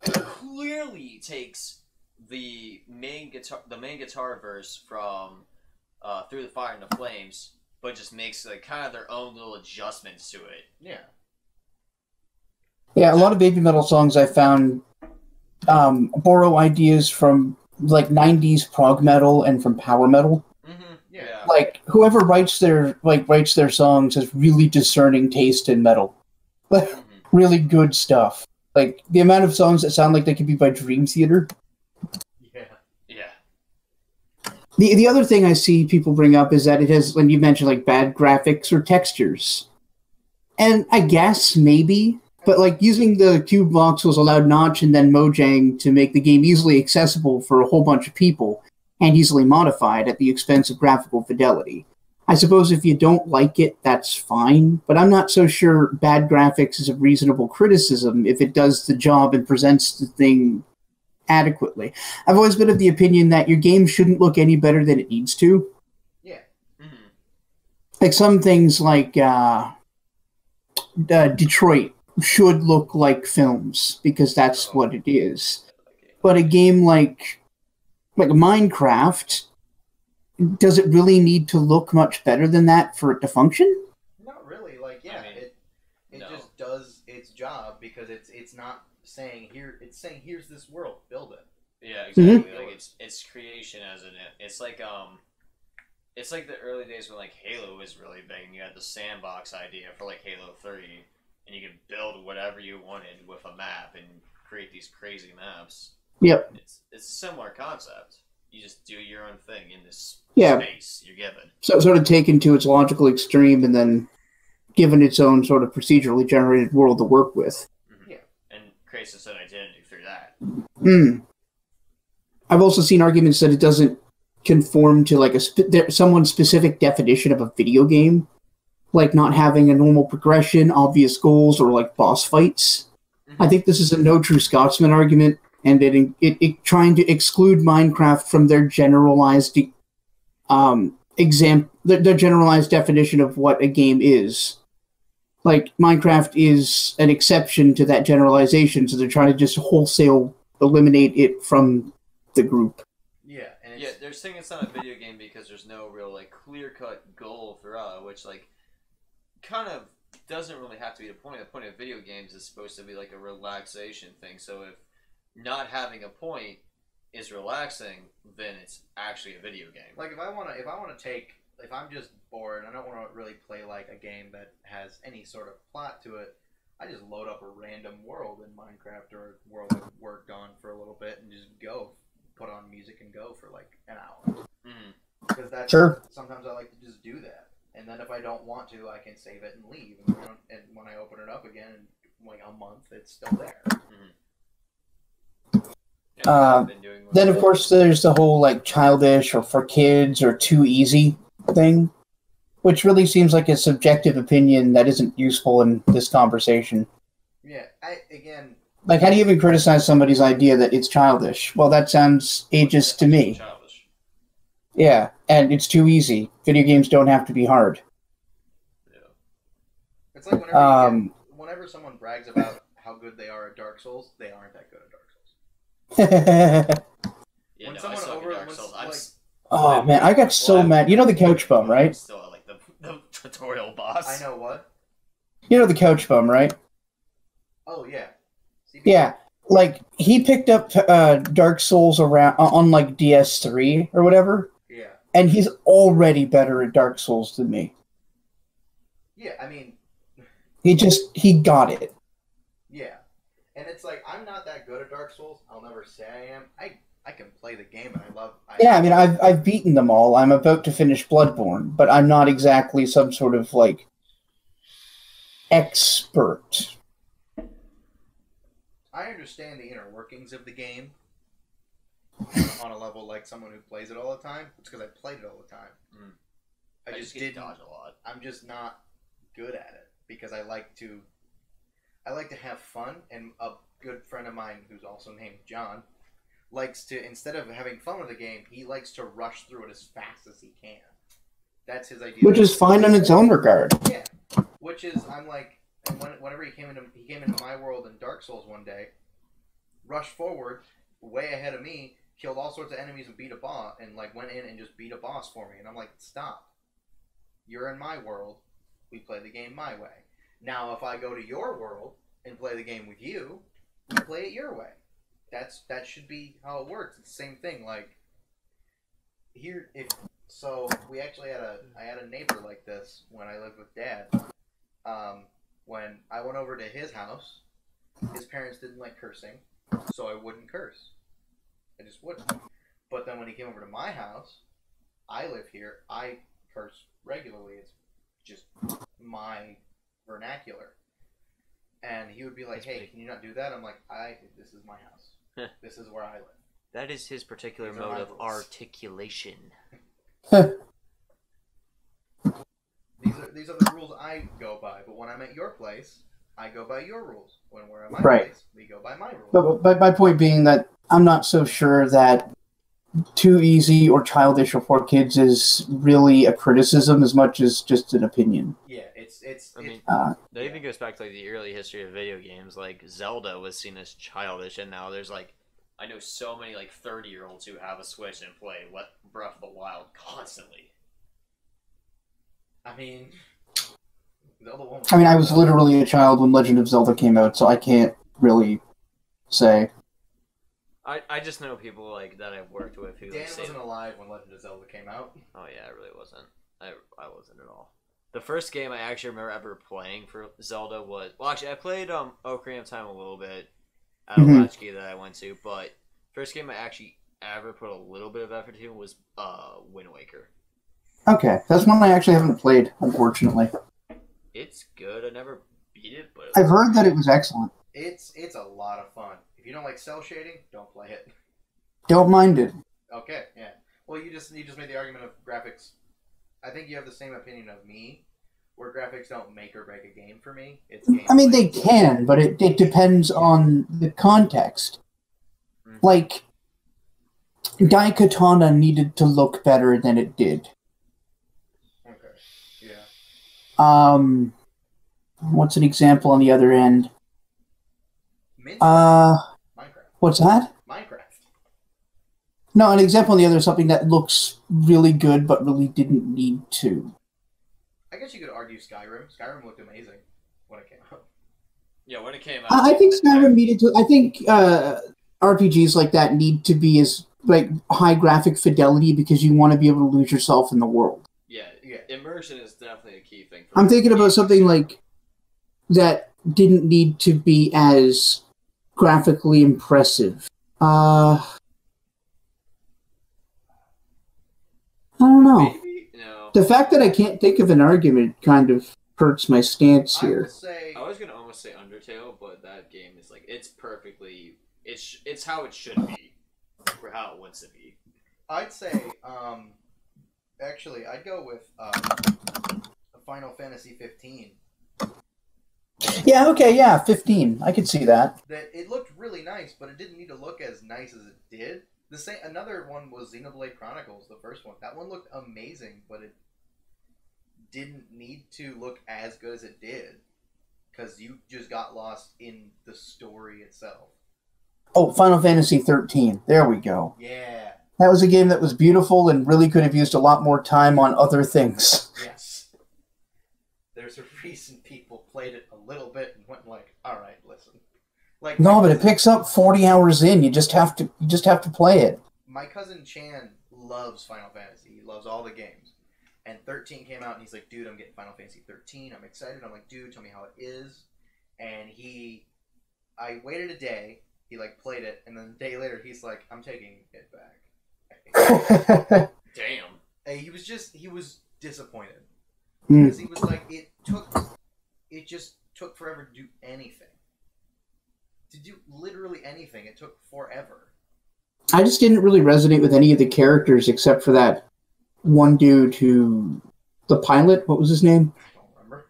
clearly takes the main guitar verse from "Through the Fire and the Flames." But just makes like kind of their own little adjustments to it. Yeah. Yeah, a lot of Baby Metal songs I found borrow ideas from like 90s prog metal and from power metal. Mm-hmm. Yeah. Like whoever writes their songs has really discerning taste in metal. Really good stuff. Like the amount of songs that sound like they could be by Dream Theater. The other thing I see people bring up is that it has, when you mentioned, like, bad graphics or textures. And I guess, maybe, but, like, using the cube voxels allowed Notch and then Mojang to make the game easily accessible for a whole bunch of people and easily modified at the expense of graphical fidelity. I suppose if you don't like it, that's fine, but I'm not so sure bad graphics is a reasonable criticism if it does the job and presents the thing adequately. I've always been of the opinion that your game shouldn't look any better than it needs to. Yeah. Mm-hmm. Like some things like Detroit should look like films because that's what it is. But a game like Minecraft, does it really need to look much better than that for it to function? Not really. Like, yeah, I mean, it just does its job because it's not saying here. It's saying here's this world, build it. Yeah, exactly. Like it's creation as an it's like It's like the early days when like Halo was really big, and you had the sandbox idea for like Halo 3, and you could build whatever you wanted with a map and create these crazy maps. Yep. It's a similar concept. You just do your own thing in this Yeah. space you're given. So sort of taken to its logical extreme and then given its own sort of procedurally generated world to work with. Mm-hmm. Yeah, and creates its own identity through that. I've also seen arguments that it doesn't conform to like someone's specific definition of a video game, like not having a normal progression, obvious goals, or like boss fights. Mm-hmm. I think this is a no true Scotsman argument, and it trying to exclude Minecraft from their generalized their generalized definition of what a game is. Like, Minecraft is an exception to that generalization, so they're trying to just wholesale eliminate it from the group. Yeah, and they're saying it's not a video game because there's no real, like, clear-cut goal throughout, which, like, kind of doesn't really have to be the point. The point of video games is supposed to be, like, a relaxation thing, so if not having a point is relaxing, then it's actually a video game. Like, if I'm just bored and I don't want to really play like a game that has any sort of plot to it, I just load up a random world in Minecraft or a world I've worked on for a little bit and just go, put on music and go for like an hour. Because that's sometimes I like to just do that, and then if I don't want to, I can save it and leave. And when I open it up again in like a month, it's still there. Then of course there's the whole like childish or for kids or too easy thing, which really seems like a subjective opinion that isn't useful in this conversation. Yeah, like, how do you even criticize somebody's idea that it's childish? Well, that sounds ageist to me. Childish. Yeah, and it's too easy. Video games don't have to be hard. Yeah. It's like whenever someone brags about how good they are at Dark Souls, they aren't that good at Dark Souls. Oh man, I got so mad. You know the couch bum, right? Still like the tutorial boss. I know what. You know the couch bum, right? Oh yeah. Yeah, like he picked up Dark Souls around on like DS3 or whatever. Yeah. And he's already better at Dark Souls than me. Yeah, I mean. He got it. Yeah, and it's like I'm not that good at Dark Souls. I'll never say I am. I can play the game, and I mean, I've beaten them all. I'm about to finish Bloodborne, but I'm not exactly some sort of, like, expert. I understand the inner workings of the game on a level like someone who plays it all the time. It's because I played it all the time. I just didn't dodge a lot. I'm just not good at it because I like to have fun, and a good friend of mine who's also named John likes to, instead of having fun with the game, he likes to rush through it as fast as he can. That's his idea. Which is fine in its own regard. Yeah. Which is, I'm like, whenever he came into my world in Dark Souls one day, rushed forward, way ahead of me, killed all sorts of enemies and beat a boss, and like went in and just beat a boss for me. And I'm like, stop. You're in my world. We play the game my way. Now, if I go to your world and play the game with you, we play it your way. That should be how it works. It's the same thing. Like we actually I had a neighbor like this when I lived with Dad. When I went over to his house, his parents didn't like cursing, so I wouldn't curse. I just wouldn't. But then when he came over to my house, I live here. I curse regularly. It's just my vernacular. And he would be like, "Hey, can you not do that?" I'm like, this is my house. This is where I live. That is his particular mode of articulation. These are the rules I go by. But when I'm at your place, I go by your rules. When we're at my place, we go by my rules. But my point being that I'm not so sure that too easy or childish or for kids is really a criticism as much as just an opinion. Yeah, I mean, that even goes back to like the early history of video games. Like Zelda was seen as childish, and now there's like, I know so many like 30-year-olds who have a Switch and play Breath of the Wild constantly. I mean, I was literally a child when Legend of Zelda came out, so I can't really say. I just know people like that I've worked with who Dan like, say, wasn't alive when Legend of Zelda came out. oh yeah, I really wasn't. I wasn't at all. The first game I actually remember ever playing for Zelda was actually I played Ocarina of Time a little bit at a latchkey that I went to, but first game I actually ever put a little bit of effort into was Wind Waker. Okay, that's one I actually haven't played, unfortunately. It's good. I never beat it, but I've heard that it was excellent. It's a lot of fun. If you don't like cell shading, don't play it. Don't mind it. Okay, yeah. Well, you just made the argument of graphics. I think you have the same opinion of me, where graphics don't make or break a game for me. It's gameplay. I mean, they can, but it depends on the context. Mm-hmm. Like, Daikatana needed to look better than it did. Okay, yeah. What's an example on the other end? Minecraft. What's that? Minecraft. No, an example on the other is something that looks really good but really didn't need to. I guess you could argue Skyrim. Skyrim looked amazing when it came out. Yeah, when it came out. I think Skyrim needed to. I think RPGs like that need to be as like high graphic fidelity because you want to be able to lose yourself in the world. Yeah. Immersion is definitely a key thing. I'm thinking about something like that didn't need to be as graphically impressive. I don't know. Maybe? No. The fact that I can't think of an argument kind of hurts my stance here. I was gonna almost say Undertale, but that game is like it's perfectly it's how it should be, or how it wants to be. I'd say actually I'd go with Final Fantasy 15. Yeah, okay, yeah, 15. I could see that. That it looked really nice, but it didn't need to look as nice as it did. Another one was Xenoblade Chronicles, the first one. That one looked amazing, but it didn't need to look as good as it did because you just got lost in the story itself. Oh, Final Fantasy 13. There we go. Yeah. That was a game that was beautiful and really could have used a lot more time on other things. Yes. There's a reason people played it a little bit and went like, "All right, listen." Like no, but it picks up 40 hours in. You just have to play it. My cousin Chan loves Final Fantasy. He loves all the games. And 13 came out and he's like, "Dude, I'm getting Final Fantasy 13. I'm excited." I'm like, "Dude, tell me how it is." And I waited a day. He like played it, and then a day later he's like, "I'm taking it back." Damn. And he was disappointed. Because he was like, it just took forever to do anything. To do literally anything, it took forever. I just didn't really resonate with any of the characters except for that one dude the pilot, what was his name? I don't remember.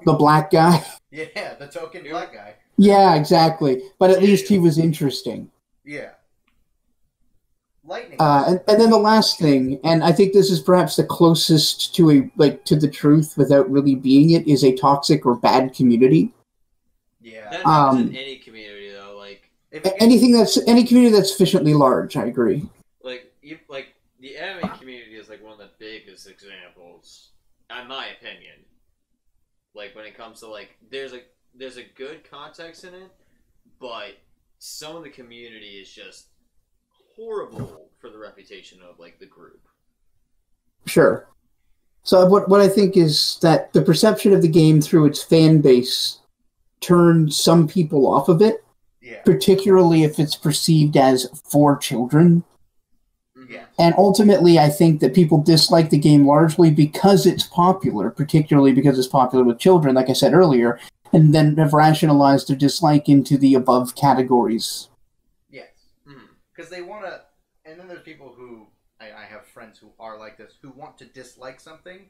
The black guy? Yeah, the token black guy. Yeah, exactly. But at least he was interesting. Yeah. Lightning. And then the last thing, and I think this is perhaps the closest to to the truth without really being it, is a toxic or bad community. Yeah. That happens in any community though, like any community that's sufficiently large, I agree. Like the anime community is like one of the biggest examples, in my opinion. Like when it comes to like there's a good context in it, but some of the community is just horrible for the reputation of like the group. Sure. So what I think is that the perception of the game through its fan base turns some people off of it. Yeah. Particularly if it's perceived as for children. Yeah. And ultimately, I think that people dislike the game largely because it's popular, particularly because it's popular with children, like I said earlier, and then have rationalized their dislike into the above categories. Yes. Because they want to... And then there's people who... I have friends who are like this, who want to dislike something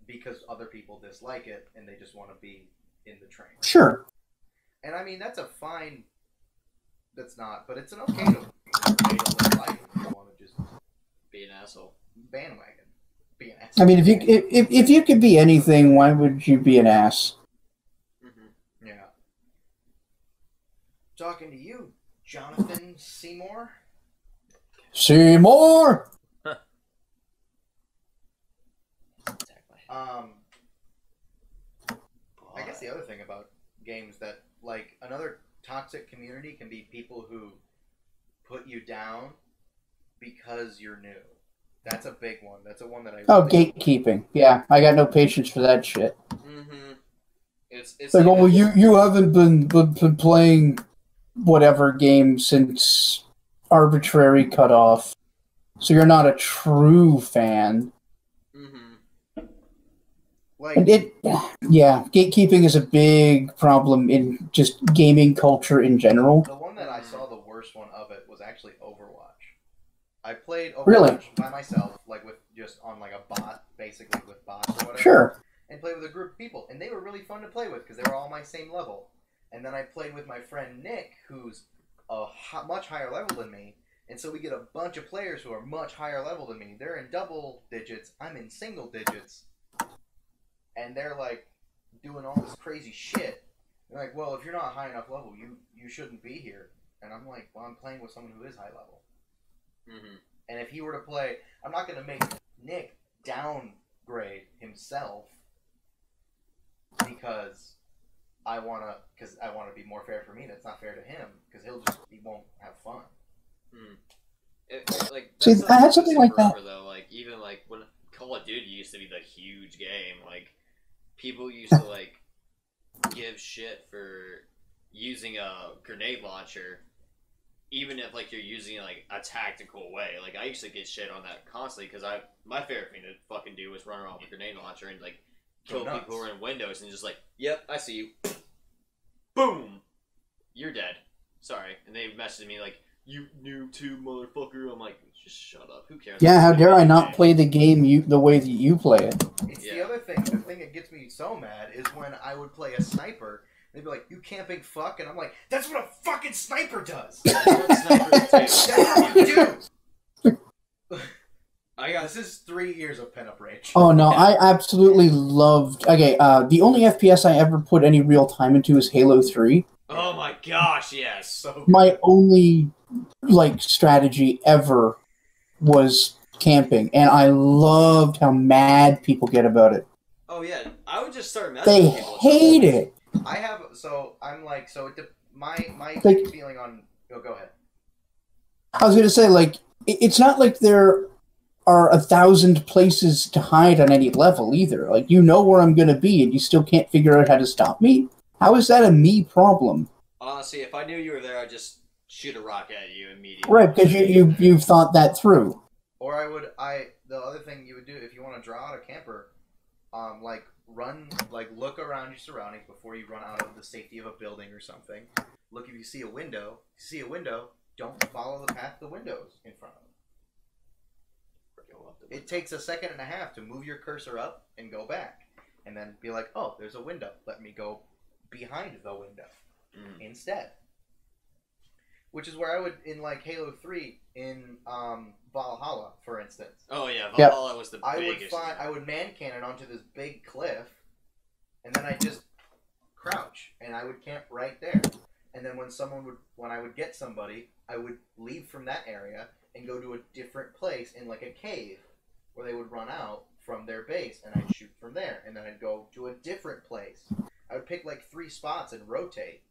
because other people dislike it, and they just want to be in the train. Sure. And I mean, that's a fine... That's not... But it's an okay to dislike if you want to just... Be an asshole. Bandwagon. Be an asshole. I mean, if you could be anything, why would you be an ass? Mm-hmm. Yeah. Talking to you, Jonathan Seymour. Seymour! I guess the other thing about games that, like, another toxic community can be people who put you down because you're new. That's a big one. That's a one that I. Oh, gatekeeping. Yeah, I got no patience for that shit. Mm-hmm. It's like, oh, you haven't been playing whatever game since arbitrary cutoff, so you're not a true fan. Mm-hmm. Like, and gatekeeping is a big problem in just gaming culture in general. The one that I saw, the worst one of it, was actually Overwatch. I played Overwatch by myself, like with just on like a bot, basically with bots or whatever. Sure. And played with a group of people, and they were really fun to play with because they were all my same level. And then I played with my friend Nick, who's much higher level than me, and so we get a bunch of players who are much higher level than me. They're in double digits, I'm in single digits, and they're like doing all this crazy shit. They're like, well, if you're not high enough level, you shouldn't be here. And I'm like, well, I'm playing with someone who is high level. Mm-hmm. And if he were to play, I'm not going to make Nick downgrade himself because I want to be more fair for me. That's not fair to him because he won't have fun. See, I had something like that. Though, like even like when Call of Duty used to be the huge game, like people used to like give shit for using a grenade launcher. Even if like you're using like a tactical way, like I used to get shit on that constantly because my favorite thing to fucking do was run around with a grenade launcher and like kill people who are in windows and just like, yep, I see you, boom, you're dead. Sorry, and they messaged me like, you noob too, motherfucker. I'm like, just shut up. Who cares? Yeah, how dare I not play the game the way that you play it? It's the other thing. The thing that gets me so mad is when I would play a sniper. They'd be like, you camping fuck? And I'm like, that's what a fucking sniper does! That's what snipers do. That's what you do! This is 3 years of pent-up rage. Oh, no, I absolutely loved... Okay, the only FPS I ever put any real time into is Halo 3. Oh my gosh, yes! So my only, like, strategy ever was camping, and I loved how mad people get about it. Oh yeah, I would just start messing They with people. hate it! My like, feeling on... Oh, go ahead. I was going to say, like, it's not like there are 1,000 places to hide on any level either. Like, you know where I'm going to be, and you still can't figure out how to stop me? How is that a me problem? Honestly, if I knew you were there, I'd just shoot a rock at you immediately. Right, because you've thought that through. Or the other thing you would do, if you want to draw out a camper, look around your surroundings before you run out of the safety of a building or something. Look, if you see a window, don't follow the path the window's in front of. It takes a second and a half to move your cursor up and go back. And then be like, oh, there's a window. Let me go behind the window instead. Which is where I would, in like Halo 3, in Valhalla, for instance. Oh yeah, Valhalla was the biggest. I would man cannon onto this big cliff, and then I'd just crouch, and I would camp right there. And then when I would get somebody, I would leave from that area and go to a different place in like a cave where they would run out from their base, and I'd shoot from there. And then I'd go to a different place. I would pick like 3 spots and rotate.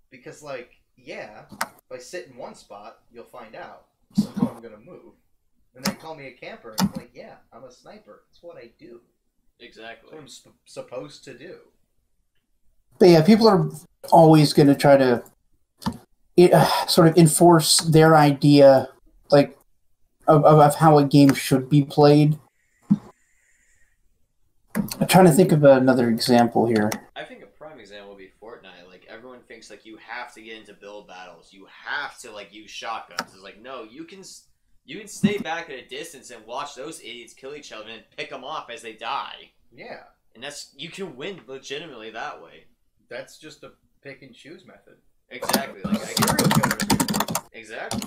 Because like, yeah, if I sit in one spot, you'll find out. So I'm going to move. And they call me a camper, and I'm like, yeah, I'm a sniper. That's what I do. Exactly. That's what I'm supposed to do. But yeah, people are always going to try to sort of enforce their idea, like, of how a game should be played. I'm trying to think of another example here. I think a prime example would be Fortnite. Like, everyone thinks, like, you have to get into build battles. You have to, like, use shotguns. It's like, no, you can stay back at a distance and watch those idiots kill each other and pick them off as they die. Yeah. And you can win legitimately that way. That's just a pick and choose method. Exactly. Like, exactly.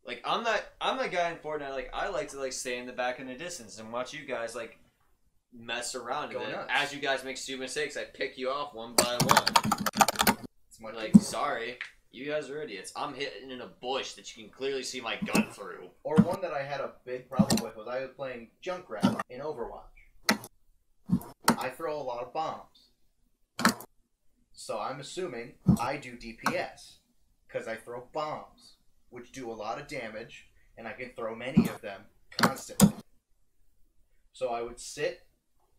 Like, I'm that guy in Fortnite. Like, I like to like stay in the back in the distance and watch you guys like mess around. And then as you guys make stupid mistakes, I pick you off one by one. It's like, sorry, you guys are idiots. I'm hitting in a bush that you can clearly see my gun through. Or one that I had a big problem with was I was playing Junkrat in Overwatch. I throw a lot of bombs. So I'm assuming I do DPS. because I throw bombs, which do a lot of damage, and I can throw many of them constantly. So I would sit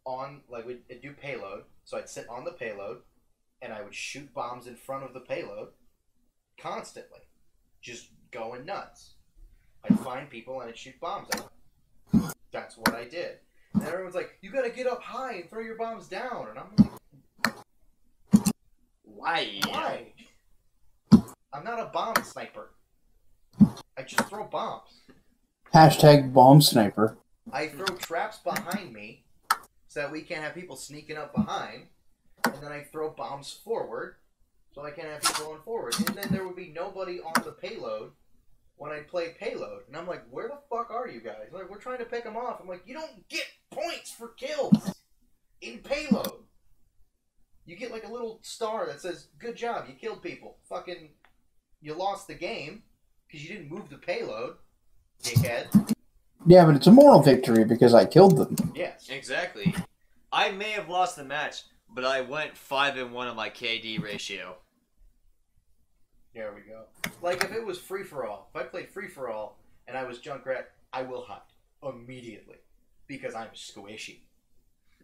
on, like, we'd do payload, so I'd sit on the payload, and I would shoot bombs in front of the payload constantly, just going nuts. I'd find people and I'd shoot bombs at them. That's what I did. And everyone's like, you gotta get up high and throw your bombs down. And I'm like, why? Why? I'm not a bomb sniper. I just throw bombs. Hashtag bomb sniper. I throw traps behind me so that we can't have people sneaking up behind. And then I throw bombs forward so I can't have people going forward. And then there would be nobody on the payload when I play payload. And I'm like, where the fuck are you guys? Like, we're trying to pick them off. I'm like, you don't get points for kills in payload. You get like a little star that says, good job, you killed people. Fucking, you lost the game because you didn't move the payload, dickhead. Yeah, but it's a moral victory because I killed them. Yes. Exactly. I may have lost the match, but I went 5-1 on my KD ratio. There we go. Like, if it was free-for-all, if I played free-for-all and I was Junkrat, I will hide immediately because I'm squishy.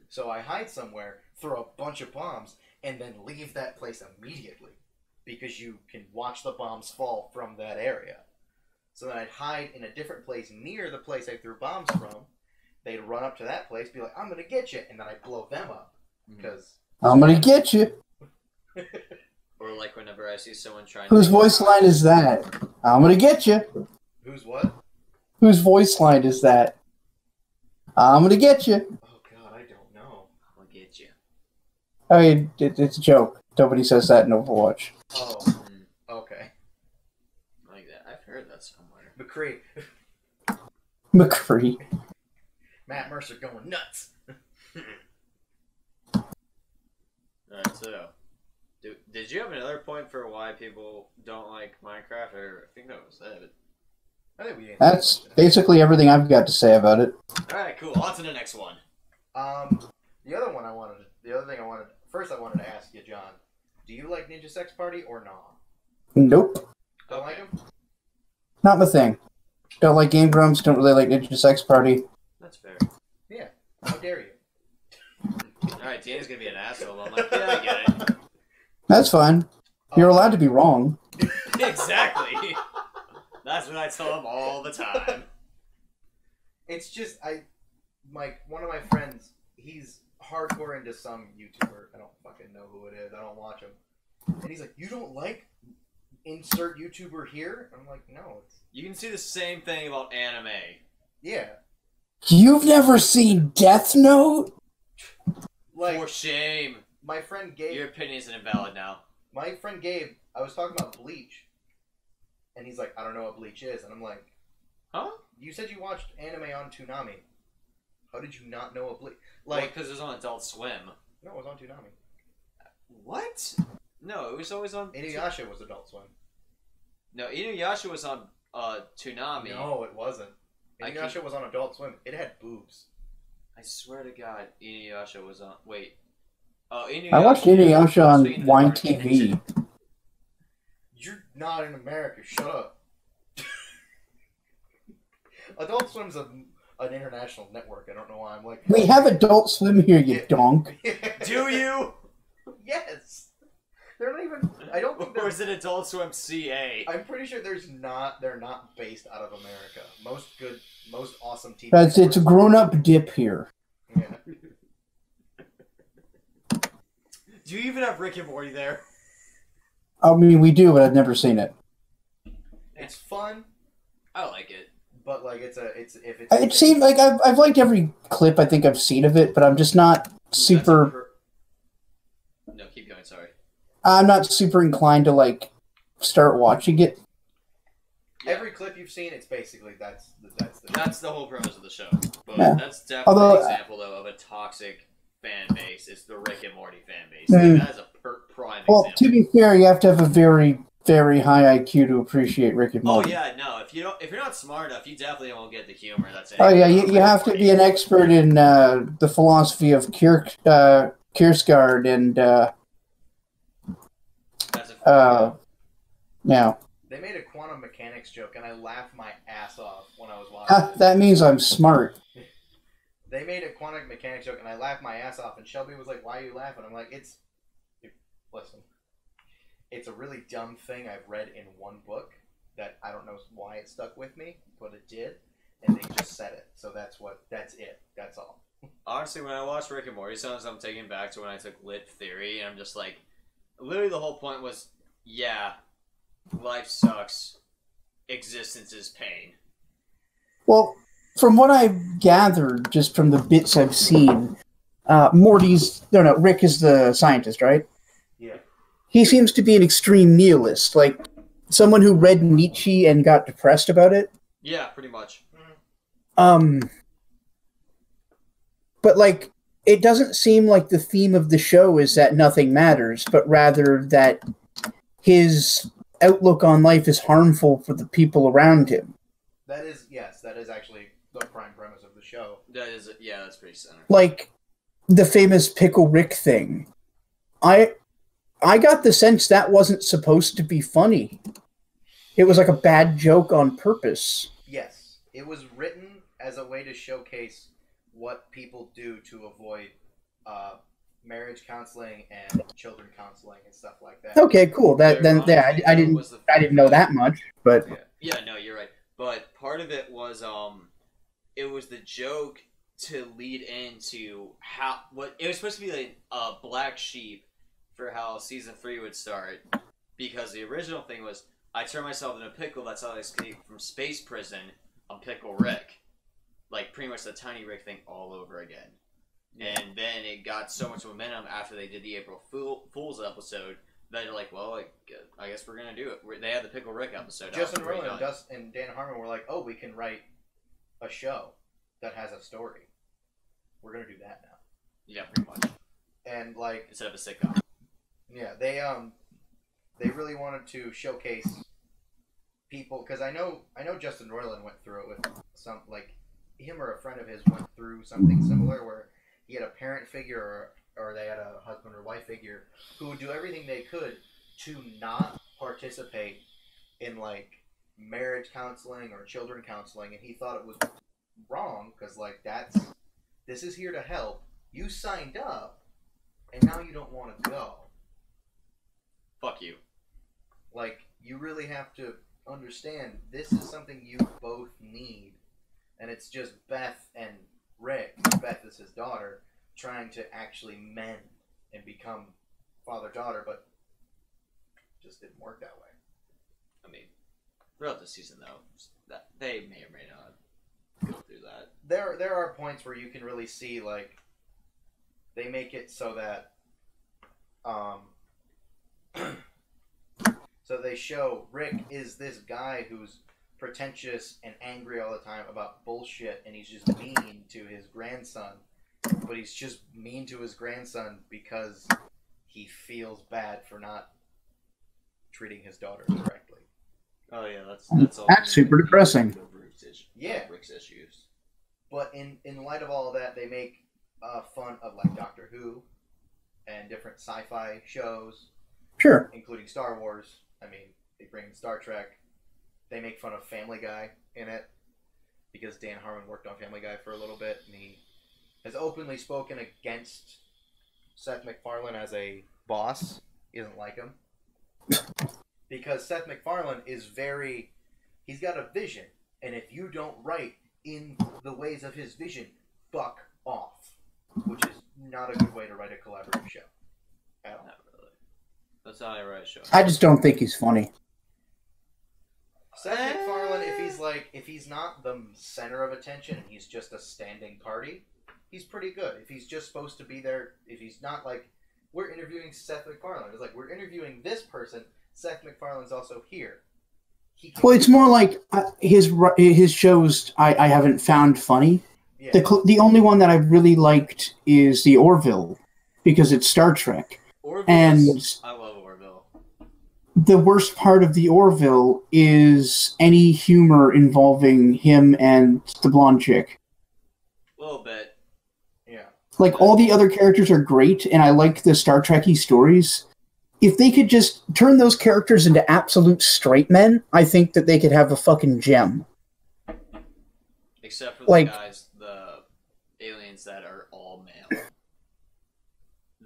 So I hide somewhere, throw a bunch of bombs, and then leave that place immediately because you can watch the bombs fall from that area. So then I'd hide in a different place near the place I threw bombs from. They'd run up to that place, be like, I'm going to get you, and then I'd blow them up. Because I'm going to get you. Or like whenever I see someone trying Whose to... voice line is that? I'm going to get you. Whose what? Whose voice line is that? I'm going to get you. Oh, God, I don't know. I'll get you. I mean, it's a joke. Nobody says that in Overwatch. Oh, okay. Like that. I've heard that somewhere. McCree. McCree. Matt Mercer going nuts. Alright, so... Did you have another point for why people don't like Minecraft? Or I think that was it. I think we That's basically everything I've got to say about it. Alright, cool. On to the next one. The other thing I wanted, first I wanted to ask you, John, do you like Ninja Sex Party or not? Nope. Don't like him? Not my thing. Don't like Game Grumps, don't really like Ninja Sex Party. That's fair. Yeah. How dare you? Alright, Danny's gonna be an asshole. I'm like, yeah, I get it. That's fine. You're allowed to be wrong. Exactly. That's what I tell him all the time. It's just, one of my friends, he's hardcore into some YouTuber. I don't fucking know who it is. I don't watch him. And he's like, you don't like insert YouTuber here? I'm like, no. You can see the same thing about anime. Yeah. You've never seen Death Note? Like, For shame. my friend Gabe... Your opinion isn't invalid now. My friend Gabe, I was talking about Bleach. And he's like, I don't know what Bleach is. And I'm like, huh? You said you watched anime on Toonami. How did you not know what Bleach... Like, because it was on Adult Swim. No, it was on Toonami. What? No, it was always on... Inuyasha was Adult Swim. No, Inuyasha was on Toonami. No, it wasn't. Inuyasha was on Adult Swim. It had boobs. I swear to God, Inuyasha was on... Wait. Inuyasha I watched Inuyasha on was Wine TV. You're not in America. Shut up. Adult Swim's an international network. I don't know why I'm like... We have Adult Swim here, you donk. Do you? Yes. They're not even... I don't think Or they're... is it Adult Swim CA? I'm pretty sure they're not based out of America. Most awesome TV... It's a grown-up dip here. Yeah. Do you even have Rick and Morty there? I mean, we do, but I've never seen it. It's fun, I like it. but like if it's... It seems like I've liked every clip I think I've seen of it, but I'm just not super... No, keep going, sorry. I'm not super inclined to, like, start watching it. Every clip you've seen, it's basically that's the whole premise of the show. But Yeah. that's definitely Although, an example, though, of a toxic fan base. It's the Rick and Morty fan base. Like, that is a prime Well, example. to be fair, you have to have a very, very high IQ to appreciate Rick and Oh Morty. yeah, no. If you're not smart enough, you definitely won't get the humor. That's it. Oh yeah, you have to be an expert in the philosophy of Kierkegaard and That's a No. They made a quantum mechanics joke, and I laughed my ass off when I was watching it. That means I'm smart. They made a quantum mechanics joke, and I laughed my ass off, and Shelby was like, why are you laughing? I'm like, listen, it's a really dumb thing I've read in one book that I don't know why it stuck with me, but it did, and they just said it. So that's it. That's all. Honestly, when I watch Rick and Morty, sometimes I'm taken back to when I took Lit Theory, and I'm just like, literally the whole point was, yeah, life sucks, existence is pain. Well, from what I've gathered, just from the bits I've seen, Rick is the scientist, right? Yeah. He seems to be an extreme nihilist, like someone who read Nietzsche and got depressed about it. Yeah, pretty much. But, like, it doesn't seem like the theme of the show is that nothing matters, but rather that his outlook on life is harmful for the people around him. That is actually the prime premise of the show. That's pretty center. Like, the famous Pickle Rick thing. I got the sense that wasn't supposed to be funny. It was like a bad joke on purpose. Yes. It was written as a way to showcase what people do to avoid marriage counseling and children counseling and stuff like that. Okay, cool. I didn't know that much, but yeah, no, you're right. But part of it was it was the joke to lead into it was supposed to be like a black sheep for how season 3 would start, because the original thing was I turned myself into a pickle. That's how I escaped from space prison. I'm Pickle Rick. Like, pretty much the Tiny Rick thing all over again. And then it got so much momentum after they did the April Fool's episode that they're like, well, I guess we're going to do it. They had the Pickle Rick episode. Justin Roiland and Dan Harmon were like, oh, we can write a show that has a story. We're going to do that now. Yeah, pretty much. And, like... instead of a sitcom. Yeah, they really wanted to showcase people, because I know Justin Roiland went through it with some, like, him or a friend of his went through something similar where he had a parent figure or they had a husband or wife figure who would do everything they could to not participate in, like, marriage counseling or children counseling, and he thought it was wrong because, like, this is here to help. You signed up, and now you don't want to go. Fuck you. Like, you really have to understand this is something you both need. And it's just Beth and Rick, Beth is his daughter, trying to actually mend and become father-daughter, but it just didn't work that way. I mean, throughout the season, though, they may or may not go through that. There are points where you can really see, like, they make it so that, so they show Rick is this guy who's pretentious and angry all the time about bullshit, and he's just mean to his grandson. But he's just mean to his grandson because he feels bad for not treating his daughter correctly. Oh yeah, that's all. That's super depressing. Yeah, Rick's issues. But in light of all of that, they make fun of, like, Doctor Who and different sci-fi shows. Sure. Including Star Wars. I mean, they bring in Star Trek. They make fun of Family Guy in it because Dan Harmon worked on Family Guy for a little bit, and he has openly spoken against Seth MacFarlane as a boss. He doesn't like him. Because Seth MacFarlane is he's got a vision, and if you don't write in the ways of his vision, fuck off. Which is not a good way to write a collaborative show. At all. Not really. That's not a right show. I just don't think he's funny. Seth MacFarlane, if he's not the center of attention and he's just a standing party, he's pretty good. If he's just supposed to be there, if he's not like, we're interviewing Seth MacFarlane. It's like, we're interviewing this person, Seth MacFarlane's also here. Well, it's more like his shows I haven't found funny. Yeah. The only one that I've really liked is the Orville, because it's Star Trek. I love Orville. The worst part of the Orville is any humor involving him and the blonde chick. A little bit. Yeah. Like, all the other characters are great, and I like the Star Trek-y stories. if they could just turn those characters into absolute straight men, I think that they could have a fucking gem. Except for the aliens that are all male.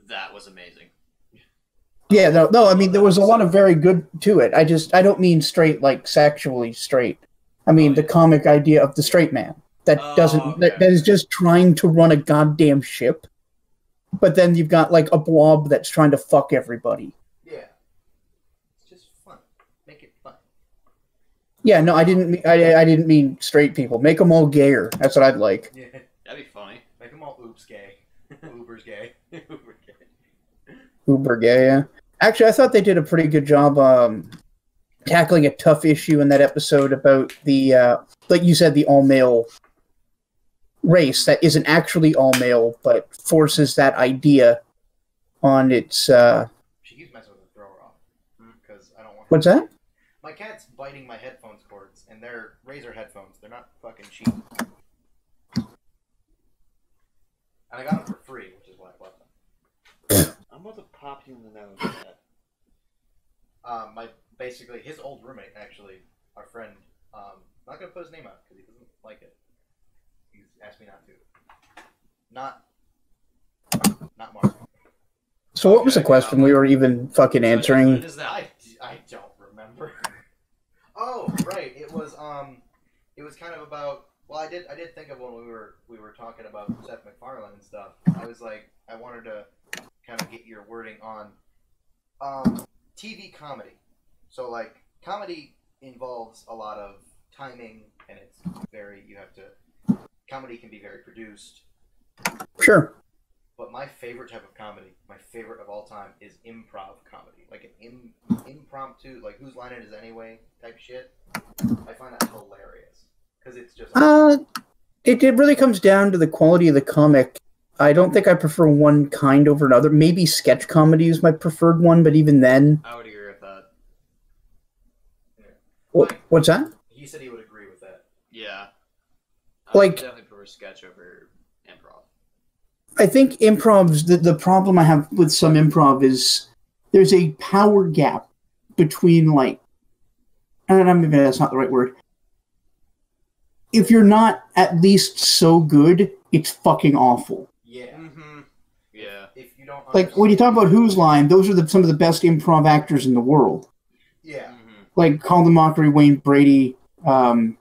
That was amazing. Yeah, no. I mean, there was a lot of very good to it. I don't mean straight like sexually straight. I mean the comic idea of the straight man that that is just trying to run a goddamn ship, but then you've got like a blob that's trying to fuck everybody. Yeah, it's just fun. Make it fun. Yeah, no, I didn't mean straight people. Make them all gayer. That's what I'd like. Yeah, that'd be funny. Make them all oops gay. Uber's gay. Uber gay. Uber gay. Yeah. Actually, I thought they did a pretty good job tackling a tough issue in that episode about the, like you said, the all-male race that isn't actually all-male, but forces that idea on its... She keeps messing with the thrower off. Because I don't want... What's that? My cat's biting my headphones cords, and they're Razer headphones. They're not fucking cheap. And I got them for free, which is why I bought them. I'm about to pop you in the nose with that. Basically, his old roommate, actually, our friend, I'm not going to put his name out because he doesn't like it. He's asked me not to. Not Mark. So what was the question we were even fucking answering? What is that? I don't remember. Oh, right. It was kind of about... Well, I did think of when we were talking about Seth MacFarlane and stuff. I was like, I wanted to kind of get your wording on TV comedy. So, like, comedy involves a lot of timing, and it's comedy can be very produced. Sure. But my favorite type of comedy, my favorite of all time, is improv comedy. Like an impromptu, like whose line it is anyway type shit. I find that hilarious. Because it's just... It really comes down to the quality of the comic. I don't think I prefer one kind over another. Maybe sketch comedy is my preferred one, but even then... I would agree with that. Yeah. What's that? He said he would agree with that. Yeah. I would definitely prefer sketch over improv. I think improv's... The problem I have with some improv is there's a power gap between, like... I don't know, maybe that's not the right word. If you're not at least so good, it's fucking awful. Yeah. Mm-hmm. Yeah. If you don't like when you talk about Who's Line, those are some of the best improv actors in the world. Yeah. Mm-hmm. Like Call the Mockery, Wayne Brady, Ryan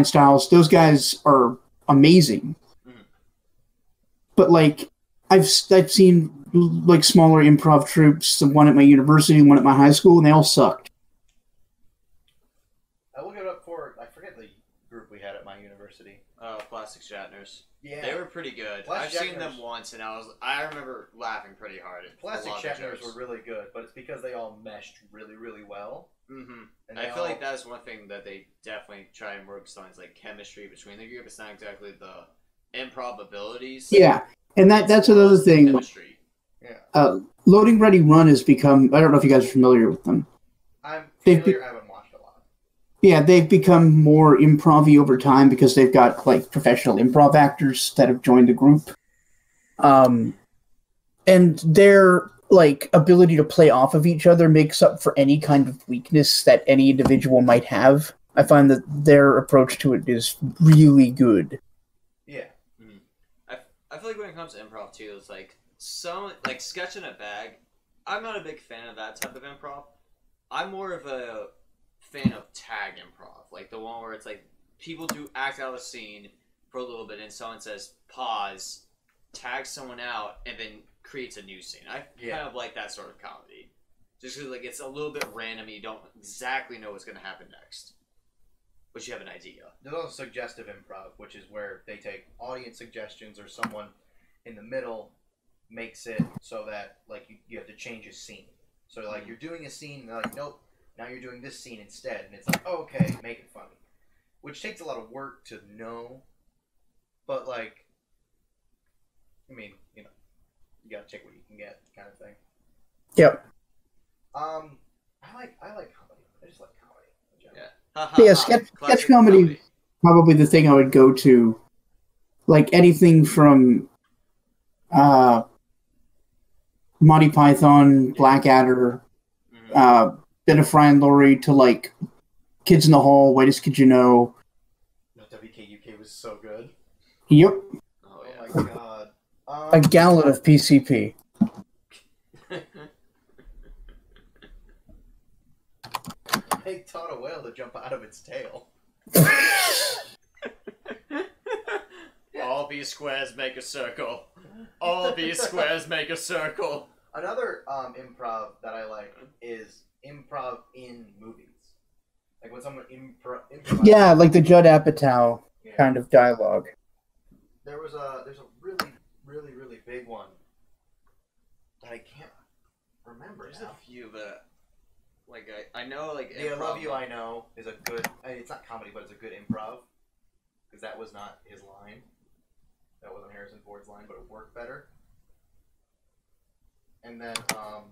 Stiles. Those guys are amazing. Mm-hmm. But like I've seen like smaller improv troupes, the one at my university, one at my high school, and they all sucked. I will give it up for I forget the group we had at my university. Plastic Shatners. Yeah, they were pretty good. I've seen them once, and I remember laughing pretty hard at Plastic Shatners were really good, but it's because they all meshed really, really well. Mm-hmm. And I feel like that's one thing that they definitely try and work on is like chemistry between the group. It's not exactly the improbabilities. Yeah, and that's another thing. Chemistry. Yeah. Loading Ready Run has become. I don't know if you guys are familiar with them. I'm familiar. I haven't watched a lot. Yeah, they've become more improv-y over time because they've got like professional improv actors that have joined the group. And their like ability to play off of each other makes up for any kind of weakness that any individual might have. I find that their approach to it is really good. Yeah. Mm-hmm. I feel like when it comes to improv too, it's like some like sketch in a bag. I'm not a big fan of that type of improv. I'm more of a fan of tag improv, like the one where it's like people do act out a scene for a little bit and someone says pause, tags someone out, and then creates a new scene. I kind of like that sort of comedy, just because like it's a little bit random and you don't exactly know what's going to happen next, but you have an idea. There's also suggestive improv, which is where they take audience suggestions or someone in the middle makes it so that like you have to change a scene. So like you're doing a scene and they're like, nope, now you're doing this scene instead, and it's like, oh, okay, make it funny, which takes a lot of work to know, but like, I mean, you know, you gotta take what you can get, kind of thing. Yep. I like comedy. I just like comedy in general. Yeah, sketch comedy probably the thing I would go to, like anything from Monty Python, Blackadder, been a Fry and Laurie to like Kids in the Hall, Whitest Kid You Know. No, WKUK was so good. Yep. Oh, yeah. Oh my god. A gallon of PCP. They taught a whale to jump out of its tail. All B squares make a circle. All B squares make a circle. Another improv that I like is improv in movies. Like when someone improvises. Yeah, like the Judd Apatow kind of dialogue. There's a really big one that I can't remember. There's now. a few, but like I know like Yeah, I Love You, I Know is a good. It's not comedy, but it's a good improv because that was not his line. That wasn't Harrison Ford's line, but it worked better. And then I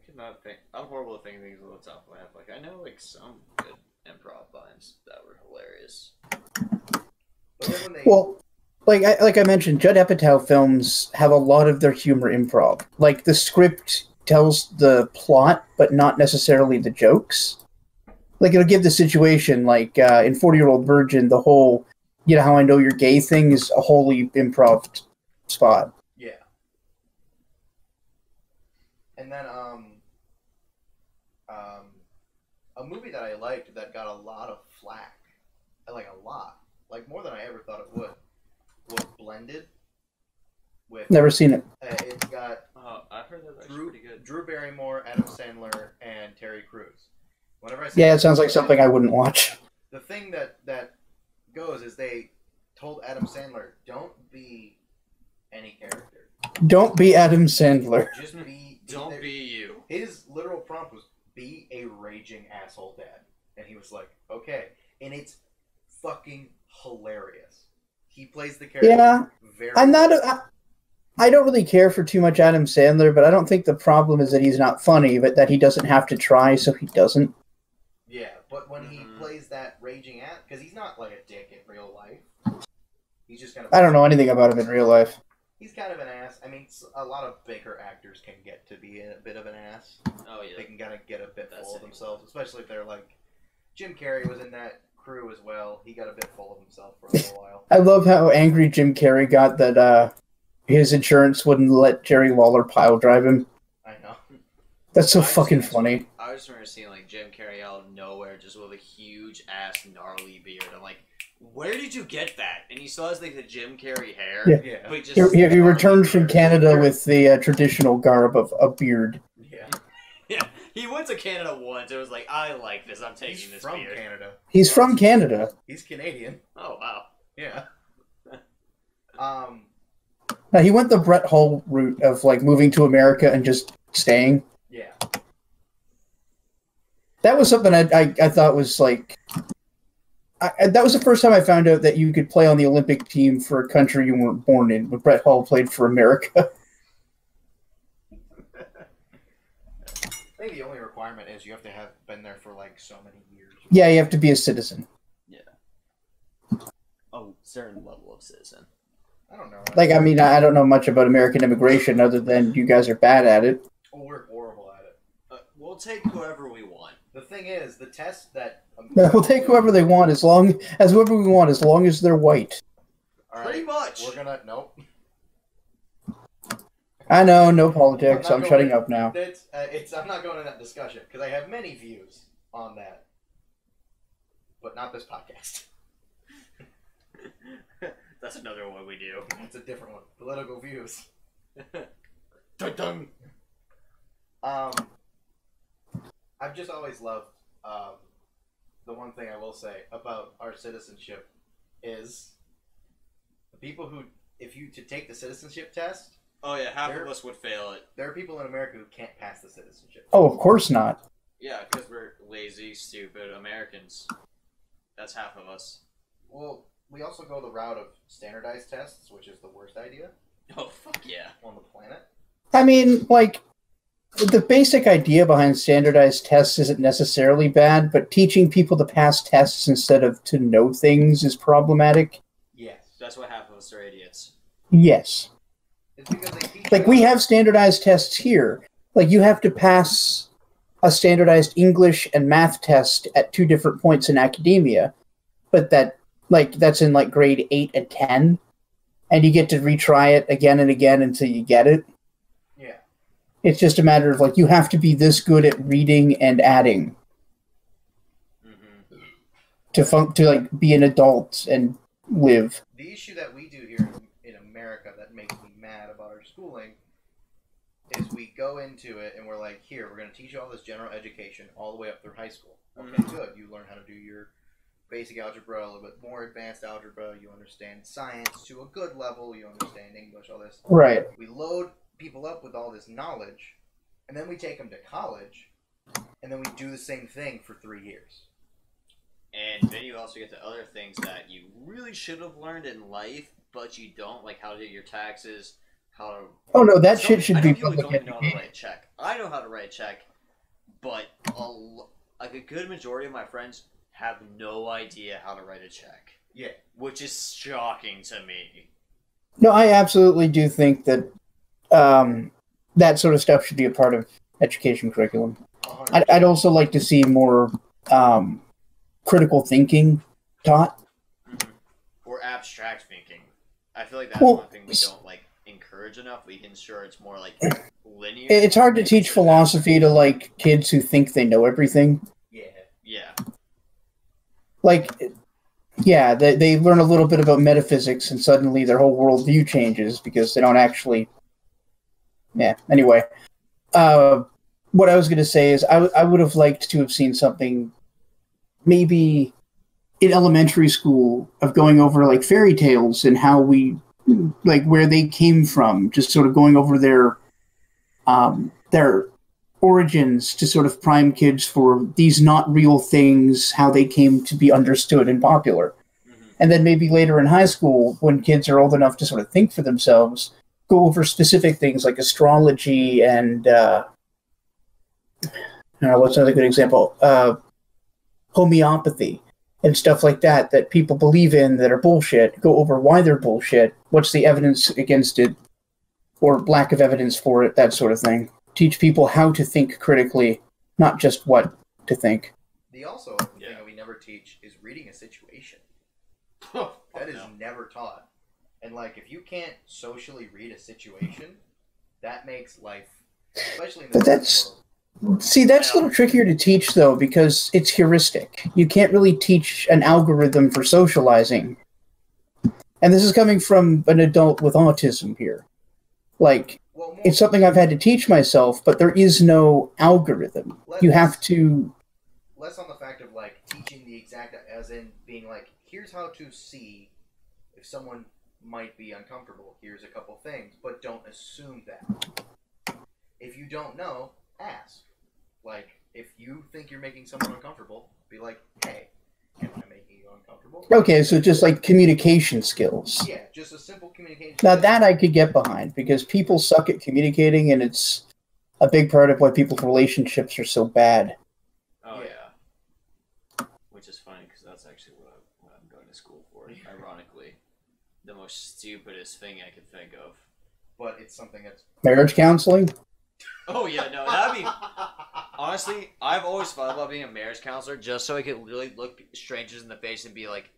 could not think. I'm horrible at thinking things off the top of my head. Like I know like some good improv lines that were hilarious. But then when they, Well, like I mentioned, Judd Apatow films have a lot of their humor improv. Like the script tells the plot, but not necessarily the jokes. Like it'll give the situation, like in 40-Year-Old Virgin, the whole "you know how I know you're gay" thing is a wholly improv spot. yeah. And then a movie that I liked that got a lot of flack, like a lot, like more than I ever thought it would, was Blended. With Never seen it. It's got I've heard that's actually pretty good. Drew Barrymore, Adam Sandler, and Terry Crews. Whenever I say Yeah, it sounds like something I wouldn't watch. The thing that goes is they told Adam Sandler, don't be any character. Don't be Adam Sandler. Just be... Don't be you. His literal prompt was, be a raging asshole dad. And he was like, okay. And it's fucking hilarious. He plays the character very I'm not... well. I don't really care for too much Adam Sandler, but I don't think the problem is that he's not funny, but that he doesn't have to try, so he doesn't. Yeah, but when he plays that raging ass, because he's not like a dick in real life. He's just kind of... I don't know anything about him in real life. He's kind of an ass. I mean, a lot of bigger actors can get to be a bit of an ass. Oh yeah. They can kind of get a bit full of themselves, especially if they're like... Jim Carrey was in that crew as well. He got a bit full of himself for a little while. I love how angry Jim Carrey got that his insurance wouldn't let Jerry Lawler pile drive him. I know. That's so fucking funny. I just remember seeing like Jim Carrey out of nowhere just with a huge ass gnarly beard. I'm like, where did you get that? And he still has like the Jim Carrey hair. Yeah. But just He returned from Canada with the traditional garb of a beard. Yeah. Yeah. He went to Canada once. It was like, I like this. I'm taking this from beard. Canada. He's from Canada. He's Canadian. Oh wow. Yeah. Now, he went the Brett Hull route of like moving to America and just staying. Yeah. That was something I thought was like... that was the first time I found out that you could play on the Olympic team for a country you weren't born in, when Brett Hull played for America. I think the only requirement is you have to have been there for like so many years. Yeah, you have to be a citizen. Yeah. A certain level of citizen. I don't know. Like, I mean, I don't know much about American immigration other than you guys are bad at it. Oh, we're horrible at it. We'll take whoever we want. The thing is, the test that... We'll take whoever they want as long as they're white. All right, Pretty much. We're gonna... Nope. I know, no politics. I'm shutting up now. I'm not going in that discussion, because I have many views on that. But not this podcast. That's another one we do. That's a different one. Political views. Dun-dun. I've just always loved the one thing I will say about our citizenship is the people who, to take the citizenship test. Oh yeah, half of us would fail it. There are people in America who can't pass the citizenship. Oh, of course not. Yeah, because we're lazy, stupid Americans. That's half of us. Well, we also go the route of standardized tests, which is the worst idea. Oh, fuck yeah. On the planet. I mean, like, the basic idea behind standardized tests isn't necessarily bad, but teaching people to pass tests instead of to know things is problematic. Yes. That's why half of us are idiots. Yes. It's because they teach Like, we have standardized tests here. Like, you have to pass a standardized English and math test at 2 different points in academia, but that's in, like, grade 8 and 10, and you get to retry it again and again until you get it. Yeah. It's just a matter of, like, you have to be this good at reading and adding to like, be an adult and live. The issue that we do here in America that makes me mad about our schooling is we go into it and we're like, here, we're going to teach you all this general education all the way up through high school. Okay, good. You learn how to do your basic algebra, a little bit more advanced algebra. You understand science to a good level. You understand English, all this. Right. We load people up with all this knowledge, and then we take them to college, and then we do the same thing for 3 years. And then you also get to other things that you really should have learned in life, but you don't, like how to do your taxes, how to... Oh, no, that shit should be people public don't know how to education. write a check. I know how to write a check, but a good majority of my friends have no idea how to write a check. Yeah. Which is shocking to me. No, I absolutely do think that that sort of stuff should be a part of education curriculum. I'd also like to see more critical thinking taught. Or abstract thinking. I feel like that's Well, one thing we don't like encourage enough. We can sure it's more like linear. It's hard to teach philosophy to like kids who think they know everything. Yeah. Like, yeah, they learn a little bit about metaphysics and suddenly their whole worldview changes because they don't actually... Yeah, anyway. What I was going to say is I would have liked to have seen something maybe in elementary school of going over like fairy tales and how we, like, where they came from, just sort of going over their origins to sort of prime kids for these not real things, how they came to be understood and popular. And then maybe later in high school, when kids are old enough to sort of think for themselves, go over specific things like astrology and, I don't know, what's another good example? Homeopathy and stuff like that people believe in that are bullshit. Go over why they're bullshit, what's the evidence against it, or lack of evidence for it, that sort of thing. Teach people how to think critically, not just what to think. The thing that we never teach is reading a situation. That is never taught. And, like, if you can't socially read a situation, that makes life, especially in the world. See, that's a little trickier to teach, though, because it's heuristic. You can't really teach an algorithm for socializing. And this is coming from an adult with autism here. Like, it's something I've had to teach myself, but there is no algorithm. You have to... Less on the fact of, like, teaching the exact, as in being like, here's how to see if someone might be uncomfortable. Here's a couple things, but don't assume that. If you don't know, ask. Like, if you think you're making someone uncomfortable, be like, hey, am I making you uncomfortable? Okay, so just like communication skills. Yeah, just a simple communication. Now that I could get behind, because people suck at communicating, and it's a big part of why people's relationships are so bad. Oh, yeah. Which is funny, because that's actually what I'm going to school for, ironically. The most stupidest thing I could think of. But it's something that's... Marriage counseling? Oh, yeah, no, that'd be... Honestly, I've always thought about being a marriage counselor just so I could literally look strangers in the face and be like,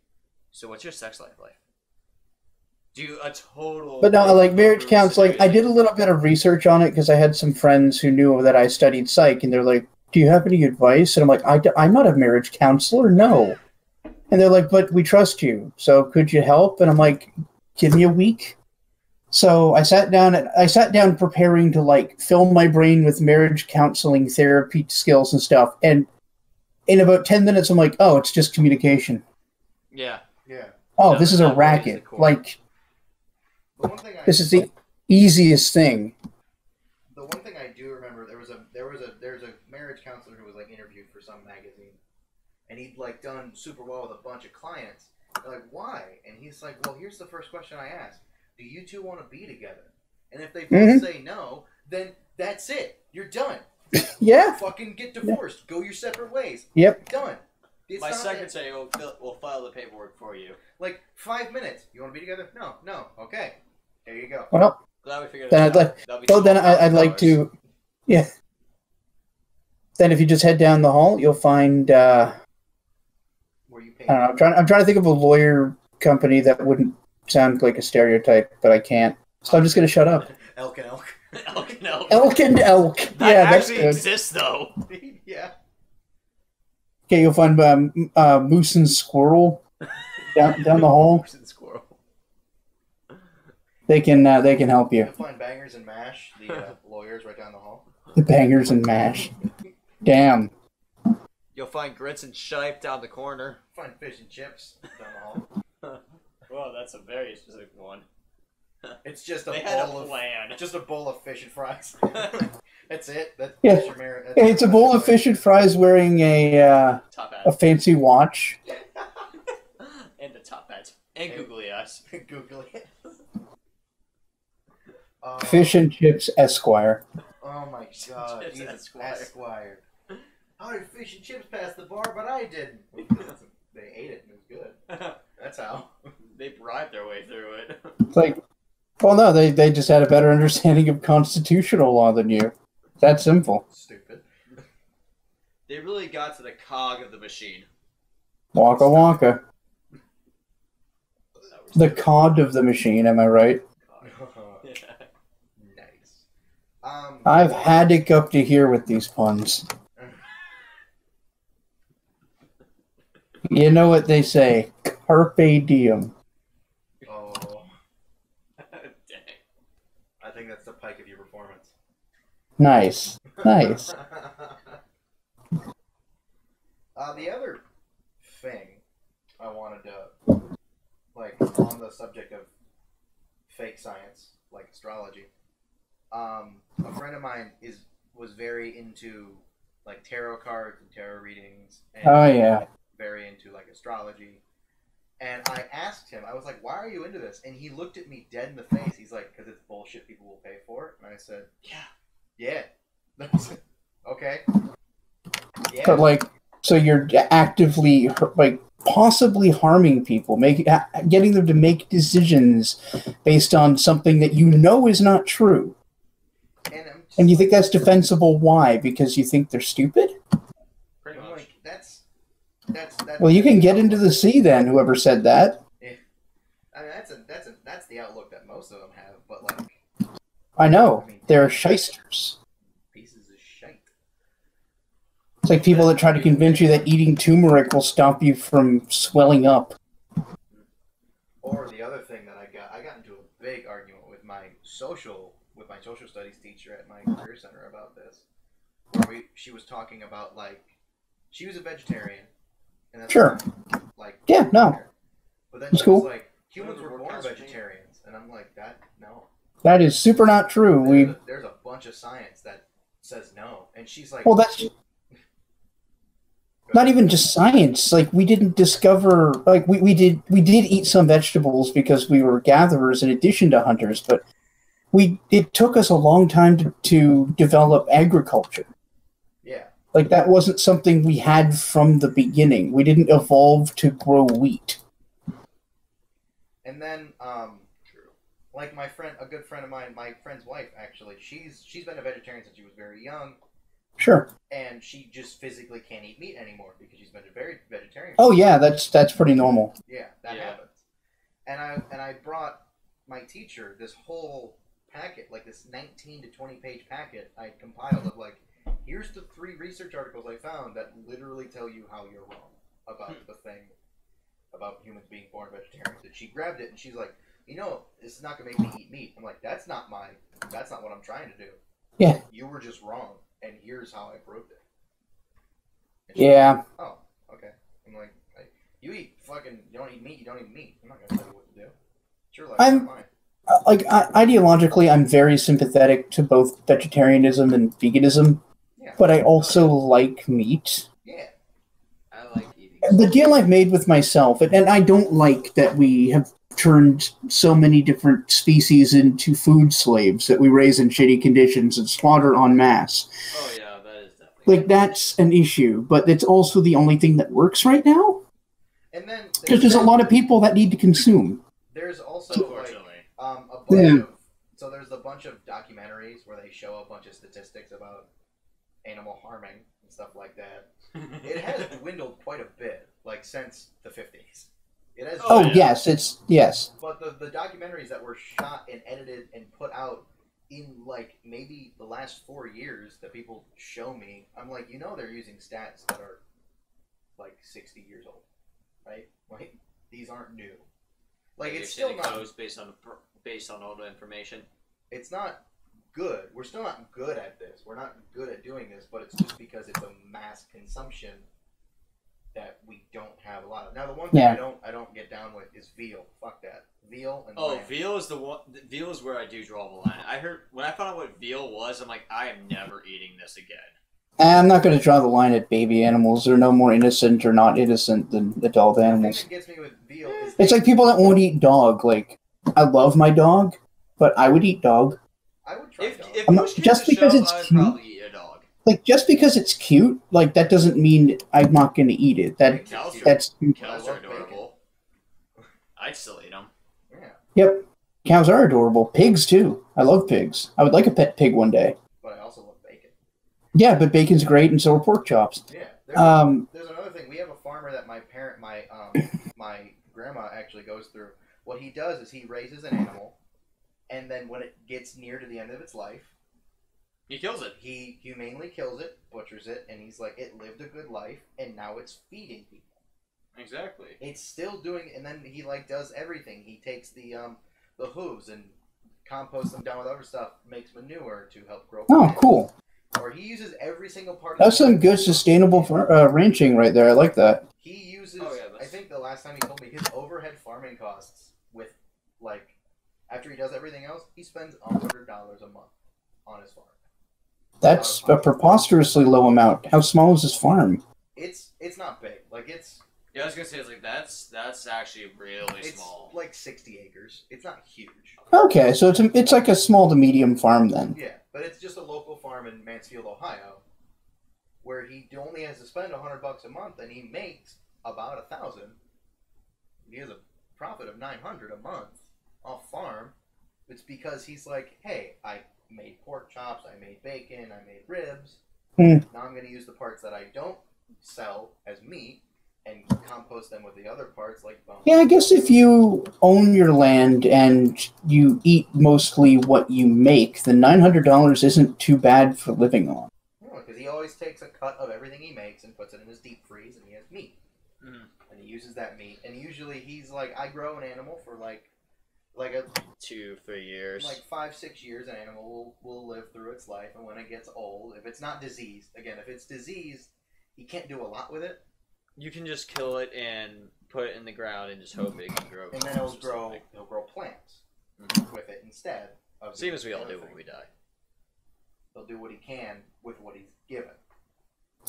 so what's your sex life like? Do a total... But no, like marriage counseling, I did a little bit of research on it because I had some friends who knew that I studied psych, and they're like, do you have any advice? And I'm like, I'm not a marriage counselor, no. And they're like, but we trust you, so could you help? And I'm like, give me a week. So I sat down preparing to like fill my brain with marriage counseling therapy skills and stuff. And in about 10 minutes, I'm like, oh, it's just communication. Yeah. Yeah. Oh, No, this is a racket. Like, this is the easiest thing. The one thing I do remember, there's a marriage counselor who was like interviewed for some magazine, and he'd like done super well with a bunch of clients. They're like, why? And he's like, well, here's the first question I asked. Do you two want to be together? And if they both say no, then that's it. You're done. Yeah. Fucking get divorced. Yeah. Go your separate ways. Yep. Done. My secretary will file the paperwork for you. Like 5 minutes. You want to be together? No. Okay. There you go. Well, Glad we figured Then that I'd like. out. That'll be Well, then I'd like $12,000. to. Yeah. Then if you just head down the hall, you'll find. Were you I don't know. I'm trying to think of a lawyer company that wouldn't sound like a stereotype, but I can't. So I'm just gonna shut up. Elk and elk. Elk and elk. Elk and elk. That Yeah, that's actually good. exists, though. Yeah. Okay, you'll find moose and squirrel down the hall. Moose and squirrel. They can help you. You'll find Bangers and Mash, the lawyers, right down the hall. The bangers and mash. Damn. You'll find grits and shipe down the corner. Find fish and chips down the hall. Well, that's a very specific one. It's just a They had a bowl of plan. just a bowl of fish and fries. That's it. That's Yeah. your mirror. That's It's a bowl of fish and fries wearing Top a hat. fancy watch. And the top hat. And googly eyes. Google it. Fish and chips, Esquire. Oh my god, Chips Jesus, Esquire. Esquire. How did fish and chips pass the bar, but I didn't? They ate it and it was good. That's how. They bribed their way through it. It's like, well, no, they just had a better understanding of constitutional law than you. That simple. Stupid. They really got to the cog of the machine. Wonka wonka. The cod of the machine, am I right? Nice. I've had it up to here with these puns. You know what they say, carpe diem. Oh, Dang. I think that's the pike of your performance. Nice. Nice. The other thing I wanted to, like, on the subject of fake science, like astrology, a friend of mine was very into, like, tarot cards and tarot readings. And Oh, yeah. very into, like, astrology. And I asked him, I was like, why are you into this? And he looked at me dead in the face. He's like, because it's bullshit people will pay for it. And I said, yeah. Okay. Yeah. But, like, so you're actively, like, possibly harming people, getting them to make decisions based on something that you know is not true. And you think that's defensible. Why? Because you think they're stupid? Pretty I'm much. like, that's Well, you can get into the sea then, whoever said that. Yeah. I mean, that's the outlook that most of them have, but, like, I know. They're shysters. pieces of shite. It's like people that try to convince you that eating turmeric will stop you from swelling up. Or the other thing that I got into a big argument with my social studies teacher at my career center about this. Where she was talking about, like, she was a vegetarian. And that's Sure. fine, like, Yeah, no. But then It's she cool. was like, humans were born vegetarians. And I'm like, no. That is super not true. There's a bunch of science that says no. And she's like, Well, that's not even just science. Like, we didn't discover, like, we did eat some vegetables because we were gatherers in addition to hunters, but it took us a long time to develop agriculture. yeah. Like, that wasn't something we had from the beginning. We didn't evolve to grow wheat. And then, like a good friend of mine, my friend's wife, actually, she's been a vegetarian since she was very young. Sure. And she just physically can't eat meat anymore because she's been a very vegetarian. Oh, yeah, that's pretty normal. Yeah, that happens. And I brought my teacher this whole packet, like this 19 to 20 page packet I compiled of, like, here's the 3 research articles I found that literally tell you how you're wrong about the thing about humans being born vegetarians. And she grabbed it and she's like, this is not gonna make me eat meat. I'm like, that's not what I'm trying to do. Yeah. You were just wrong, and here's how I proved it. Yeah. Like, oh, okay. I'm like, you don't eat meat, you don't eat meat. I'm not gonna tell you what to do. Sure, like, fine. Like, ideologically, I'm very sympathetic to both vegetarianism and veganism, but I also like meat. Yeah. I like eating. The deal I've made with myself, and I don't like that we have turned so many different species into food slaves that we raise in shitty conditions and slaughter en masse. Oh yeah, that is definitely. Like, that's an issue, but it's also the only thing that works right now. And then Because there's a lot of people that need to consume. There's also, like, Unfortunately. a bunch of, so there's was a bunch of documentaries where they show a bunch of statistics about animal harming and stuff like that. It has dwindled quite a bit, like since the 50s. It has. Oh, yes. But the documentaries that were shot and edited and put out in like maybe the last 4 years that people show me, I'm like, they're using stats that are like 60 years old, right? Like these aren't new. Like it's still not based on all the information. It's not good. We're still not good at this. We're not good at doing this, but it's just because it's a mass consumption that we don't have a lot of. Now the one thing I don't get down with is veal. Fuck that. Veal and lamb. Veal is the one. Veal is where I do draw the line. I heard when I found out what veal was, I'm like, I am never eating this again. I'm not going to draw the line at baby animals. They're no more innocent or not innocent than adult animals. The thing that gets me with veal is it's like people that won't eat dog. Like, I love my dog, but I would eat dog. I would try dog. If just because it's I would cute. probably eat a dog. Like, just because it's cute, like, that doesn't mean I'm not going to eat it. That's Cows are adorable. I'd still eat them. Yeah. Yep. Cows are adorable. Pigs, too. I love pigs. I would like a pet pig one day. But I also love bacon. Yeah, but bacon's great, and so are pork chops. Yeah. There's another thing. We have a farmer that my grandma actually goes through. What he does is he raises an animal, and then when it gets near to the end of its life, he kills it. He humanely kills it, butchers it, and he's like, it lived a good life, and now it's feeding people. Exactly. It's still doing, and then he like does everything. He takes the hooves and composts them down with other stuff, makes manure to help grow. Oh, cool. Or he uses every single part. That's some good sustainable ranching right there. I like that. He uses. I think the last time he told me his overhead farming costs with like after he does everything else, he spends $100 a month on his farm. That's a preposterously low amount. How small is his farm? It's not big. Like it's. Yeah, I was gonna say it's like that's actually really small. It's like 60 acres. It's not huge. Okay, so it's like a small to medium farm then. Yeah, but it's just a local farm in Mansfield, Ohio, where he only has to spend $100 a month, and he makes about 1,000. He has a profit of 900 a month off farm. It's because he's like, hey, I made pork chops, I made bacon, I made ribs. Now I'm going to use the parts that I don't sell as meat and compost them with the other parts like bones. Yeah, I guess if you own your land and you eat mostly what you make, then $900 isn't too bad for living on. No, because he always takes a cut of everything he makes and puts it in his deep freeze, and he has meat. And he uses that meat. And usually he's like, I grow an animal for like 2-3 years. Like 5-6 years, an animal will live through its life, and when it gets old, if it's not diseased, again, if it's diseased, he can't do a lot with it. You can just kill it and put it in the ground and just hope it can grow. And then he'll grow plants with it instead. Same as we all do when we die. He'll do what he can with what he's given.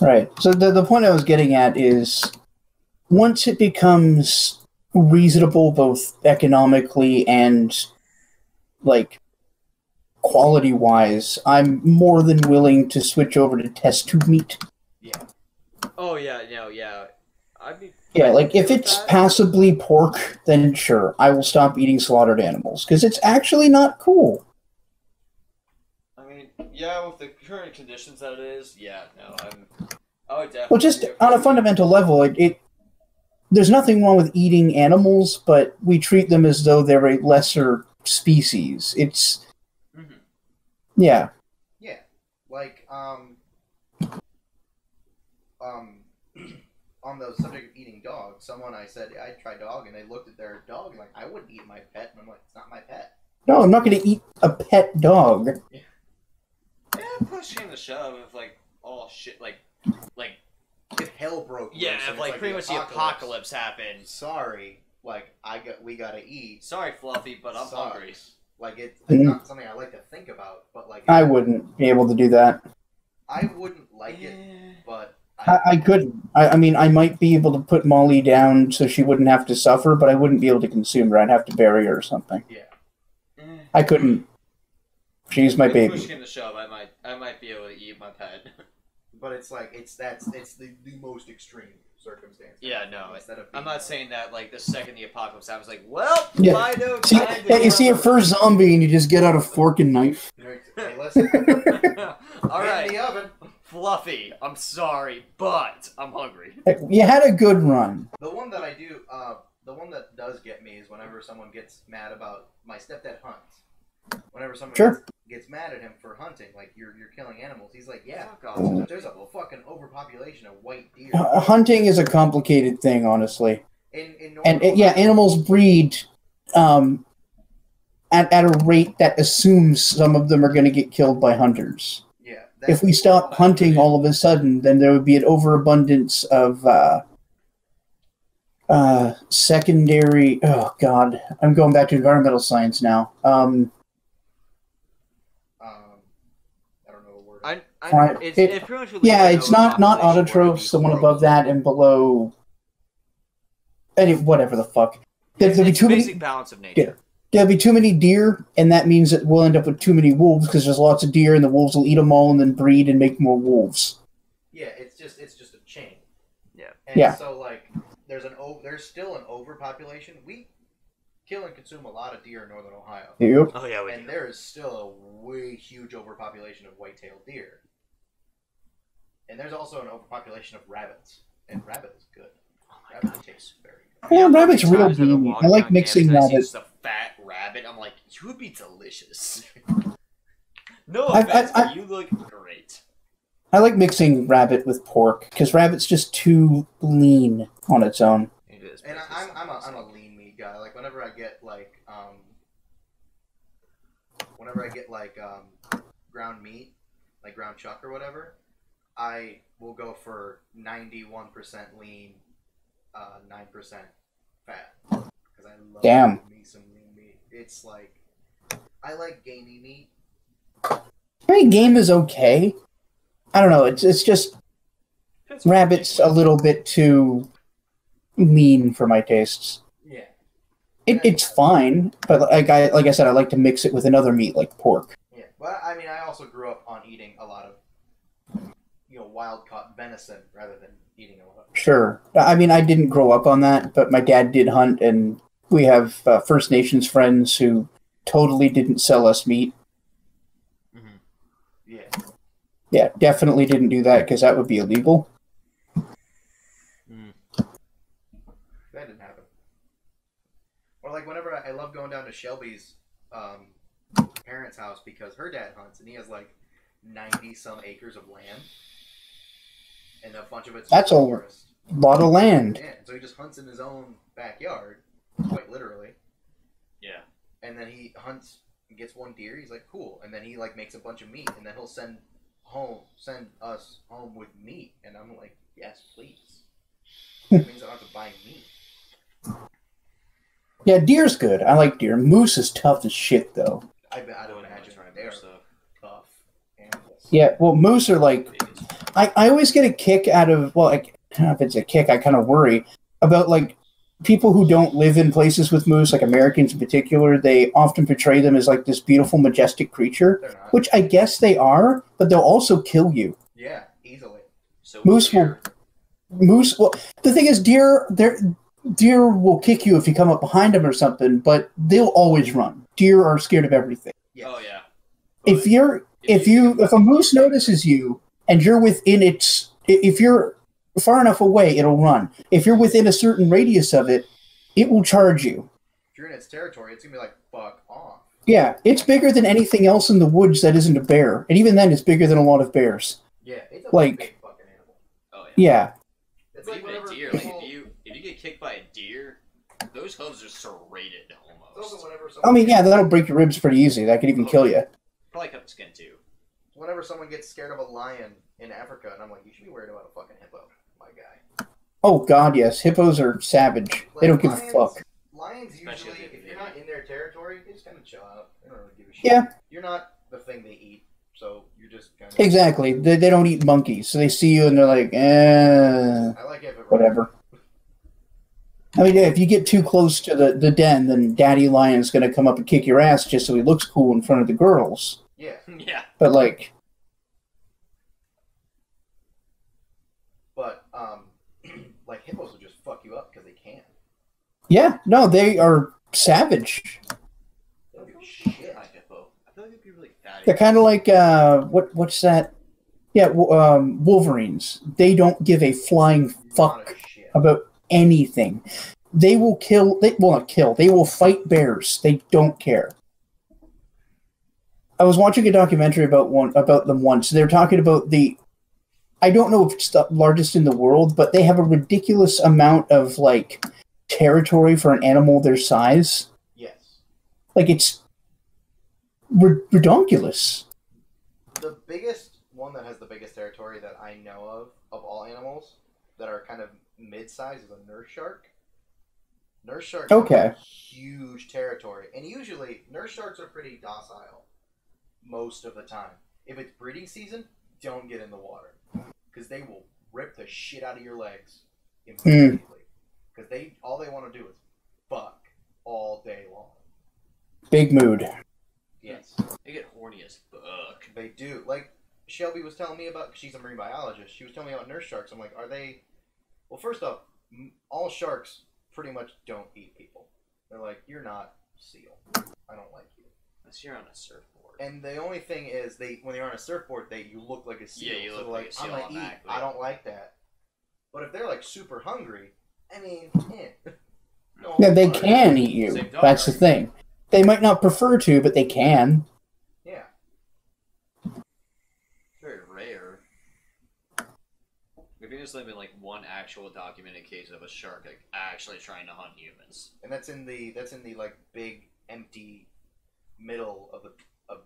Right. So the point I was getting at is, once it becomes reasonable both economically and, like, quality-wise, I'm more than willing to switch over to test tube meat. Yeah. Oh, yeah, no, yeah. Like, if it's passably pork, then sure, I will stop eating slaughtered animals, because it's actually not cool. I mean, yeah, with the current conditions that it is, yeah, no, I would definitely... Well, just on a fundamental level, there's nothing wrong with eating animals, but we treat them as though they're a lesser species. It's... Yeah. Yeah. Like, on the subject of eating dogs, I said, I tried dog, and they looked at their dog, and like, I wouldn't eat my pet, and I'm like, it's not my pet. No, I'm not going to eat a pet dog. Yeah, push came to shove, if, like, all shit, like... If hell broke loose, yeah, if, like, pretty much the apocalypse happened. Sorry, like, we gotta eat. Sorry, Fluffy, but I'm hungry. Like, it's not something I like to think about, but, like... I wouldn't be able to do that. I wouldn't like it, but... I couldn't. I mean, I might be able to put Molly down so she wouldn't have to suffer, but I wouldn't be able to consume her. I'd have to bury her or something. Yeah. I couldn't. She's my baby. If push came to shove, I might be able to eat my pet. But it's like, it's the most extreme. circumstance. Yeah, no. Instead of I'm being not like- saying that like the second the apocalypse happened, I was like, well, Yeah. I know See, time to yeah, you see a first zombie and you just get out a fork and knife. Hey, listen. All In right, the oven. Fluffy. I'm sorry, but I'm hungry. You had a good run. The one that I do, the one that does get me is whenever someone gets mad about my stepdad hunts. Whenever someone Sure. gets mad at him for hunting, like you're killing animals, he's like, yeah, Fuck off. there's a fucking overpopulation of white deer. Hunting is a complicated thing, honestly. In And normal yeah, Ohio- animals breed at a rate that assumes some of them are going to get killed by hunters. Yeah. If we stop hunting all of a sudden, then there would be an overabundance of secondary. Oh God, I'm going back to environmental science now. I don't know the word. Right. It's pretty much what Yeah, we it's know not population autotrophs. The would be one above that and below. Whatever the fuck. There'll be It's too the many. basic balance of nature. There'll be too many deer, and that means that we'll end up with too many wolves because there's lots of deer, and the wolves will eat them all and then breed and make more wolves. Yeah, it's just a chain. Yeah. And Yeah. so like there's still an overpopulation. We kill and consume a lot of deer in northern Ohio. Yep. Oh yeah, we And do. there is still a way huge overpopulation of white-tailed deer. And there's also an overpopulation of rabbits. And rabbit is good. Oh my Rabbit god. tastes very good. Yeah, You know how rabbit's many real times I've gamey. walked I like down mixing campus and I see rabbit. just a fat rabbit. I'm like, you would be delicious. No I- offense, I- but you look great. I like mixing rabbit with pork because rabbit's just too lean on its own. It is. And I'm a lean meat guy. Like whenever I get ground meat, like ground chuck or whatever, I will go for 91% lean, 9% fat. Because I love Damn. me some lean meat. It's like I like gamey meat. I mean, game is okay. I don't know. It's just rabbit's a little bit too lean for my tastes. Yeah. It's fine, but like I said, I like to mix it with another meat like pork. Yeah. But I mean, I also grew up on eating a lot of wild caught venison rather than eating a lot of. Sure. I mean, I didn't grow up on that, but my dad did hunt, and we have First Nations friends who totally didn't sell us meat. Yeah. Yeah, definitely didn't do that because that would be illegal. That didn't happen. Or like whenever I love going down to Shelby's parents' house because her dad hunts and he has like 90 some acres of land, and a bunch of it's That's a forest. lot of land. Yeah, so he just hunts in his own backyard, quite literally. Yeah. And then he hunts and gets one deer. He's like, cool. And then he like makes a bunch of meat, and then he'll send us home with meat. And I'm like, yes, please. That means I don't have to buy meat. Yeah, deer's good. I like deer. Moose is tough as shit, though. I don't imagine they're tough animals. Yeah, well, moose are like... I always get a kick out of... Well, I don't know if it's a kick. I kind of worry about, like, people who don't live in places with moose, like Americans in particular. They often portray them as, like, this beautiful, majestic creature, They're not. which I guess they are, but they'll also kill you. Yeah, easily. So Moose will... here, Moose... Well, the thing is, deer will kick you if you come up behind them or something, but they'll always run. Deer are scared of everything. Yes. Oh yeah. If a moose notices you and you're within its, if you're far enough away, it'll run. If you're within a certain radius of it, it will charge you. If you're in its territory, it's gonna be like, fuck off. Yeah, it's bigger than anything else in the woods that isn't a bear, and even then, it's bigger than a lot of bears. Yeah, it's a Like- big fucking animal. Oh yeah. Yeah, It's But like even a whenever deer, people, like if you get kicked by a deer, those hooves are serrated it's almost. also whenever I someone mean, yeah, that'll break your ribs pretty easy. That could even kill you. Probably cut the skin too. whenever someone gets scared of a lion in Africa, and I'm like, you should be worried about a fucking hippo, my guy. Oh God, yes, hippos are savage. They don't give a fuck. Lions Especially usually, if if they you're not in their territory, they just kind of chill out. They don't really give a shit. Yeah. You're not the thing they eat, so you're just kind of... Exactly. They don't eat monkeys, so they see you and they're like, I like it, but whatever. I mean, yeah, if you get too close to the den, then Daddy Lion's going to come up and kick your ass just so he looks cool in front of the girls. Yeah. Yeah. But, like, But like hippos will just fuck you up because they can. Yeah, no, they are savage. They don't give a shit. Hippo. I feel like it'd be really fatty. They're kind of like what's that? Yeah, Wolverines. They don't give a flying fuck about anything. They will kill. They will not kill. They will fight bears. They don't care. I was watching a documentary about them once. They're talking about I don't know if it's the largest in the world, but they have a ridiculous amount of like territory for an animal their size. Yes. Like it's redonkulous. The biggest one that has the biggest territory that I know of all animals that are kind of mid-size, is a nurse shark. Nurse sharks have huge territory, and usually nurse sharks are pretty docile most of the time. If it's breeding season, don't get in the water because they will rip the shit out of your legs immediately. Because all they want to do is fuck all day long. Big mood. Yes. They get horny as fuck. They do. Like Shelby was telling me about, she's a marine biologist. She was telling me about nurse sharks. I'm like, are they? Well, first off, all sharks pretty much don't eat people. They're like, you're not seal. I don't like you. Unless you're on a surfboard. And the only thing is, when you're on a surfboard, you look like a seal. Yeah, you look like a seal. I'm gonna eat. I don't like that. But if they're like super hungry, I mean, no, yeah, they can eat you. That's the thing. They might not prefer to, but they can. Yeah. Very rare. Maybe there's been like one actual documented case of a shark like actually trying to hunt humans. And that's in the like big empty middle of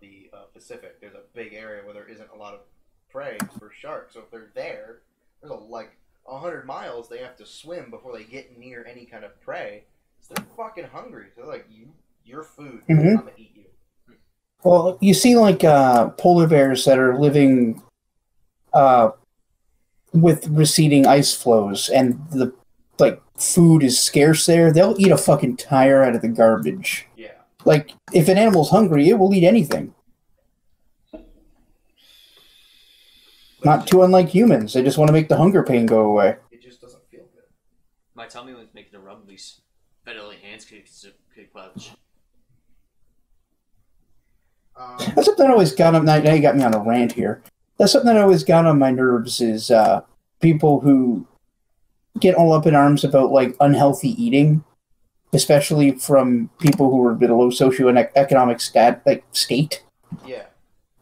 the Pacific. There's a big area where there isn't a lot of prey for sharks. So if they're there's like 100 miles they have to swim before they get near any kind of prey. So they're fucking hungry. So they're like, your food. I'm gonna eat you. Well, you see like polar bears that are living with receding ice flows, and the food is scarce there. They'll eat a fucking tire out of the garbage. Yeah. Like, if an animal's hungry, it will eat anything. Not too unlike humans. They just want to make the hunger pain go away. It just doesn't feel good. My tummy was making a rumblies. Federally hands could clutch. That's something that always got on. Now you got me on a rant here. That's something that always got on my nerves is people who get all up in arms about like unhealthy eating, especially from people who are below socioeconomic state. Yeah.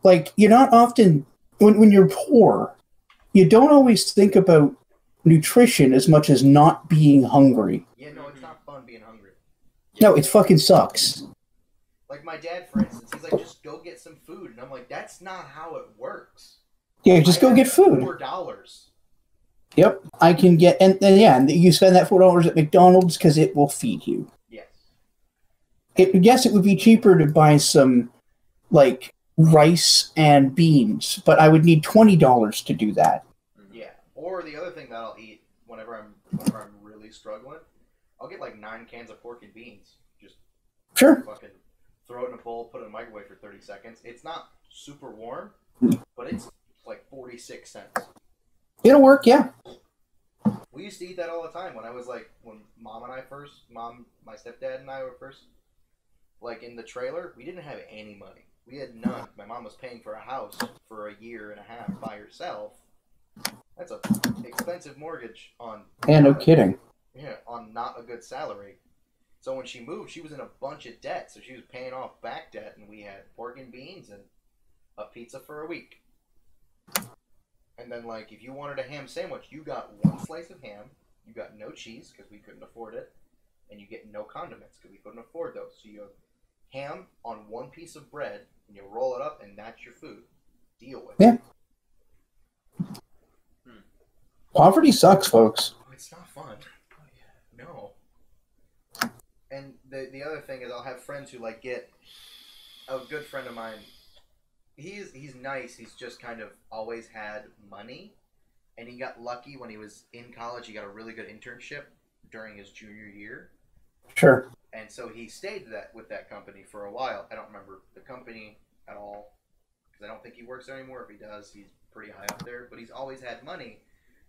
Like, you're not often when you're poor, you don't always think about nutrition as much as not being hungry. Yeah, no, it's not fun being hungry. No, it fucking sucks. Like my dad, for instance, he's like, just go get some food. And I'm like, that's not how it works. Yeah, just go get food. $4. Yep, I can get, and you spend that $4 at McDonald's because it will feed you. Yes. Yes, it would be cheaper to buy some, like, rice and beans, but I would need $20 to do that. Yeah. Or the other thing that I'll eat whenever I'm really struggling, I'll get like 9 cans of pork and beans. Just fucking throw it in a bowl, put it in the microwave for 30 seconds. It's not super warm, but it's like 46 cents. It'll work, yeah. We used to eat that all the time when my stepdad and I were first, like, in the trailer. We didn't have any money. We had none. My mom was paying for a house for a year and a half by herself. That's a expensive mortgage on... Yeah, no kidding. Yeah, on not a good salary. So when she moved, she was in a bunch of debt. So she was paying off back debt, and we had pork and beans and a pizza for a week. And then, like, if you wanted a ham sandwich, you got 1 slice of ham, you got no cheese because we couldn't afford it, and you get no condiments because we couldn't afford those. So you have ham on 1 piece of bread, and you roll it up, and that's your food. Deal with it. Yeah. Poverty sucks, folks. It's not fun. No. And the other thing is, I'll have friends who like get a good friend of mine. He's nice. He's just kind of always had money, and he got lucky when he was in college. He got a really good internship during his junior year. Sure. And so he stayed with that company for a while. I don't remember the company at all because I don't think he works there anymore. If he does, he's pretty high up there. But he's always had money.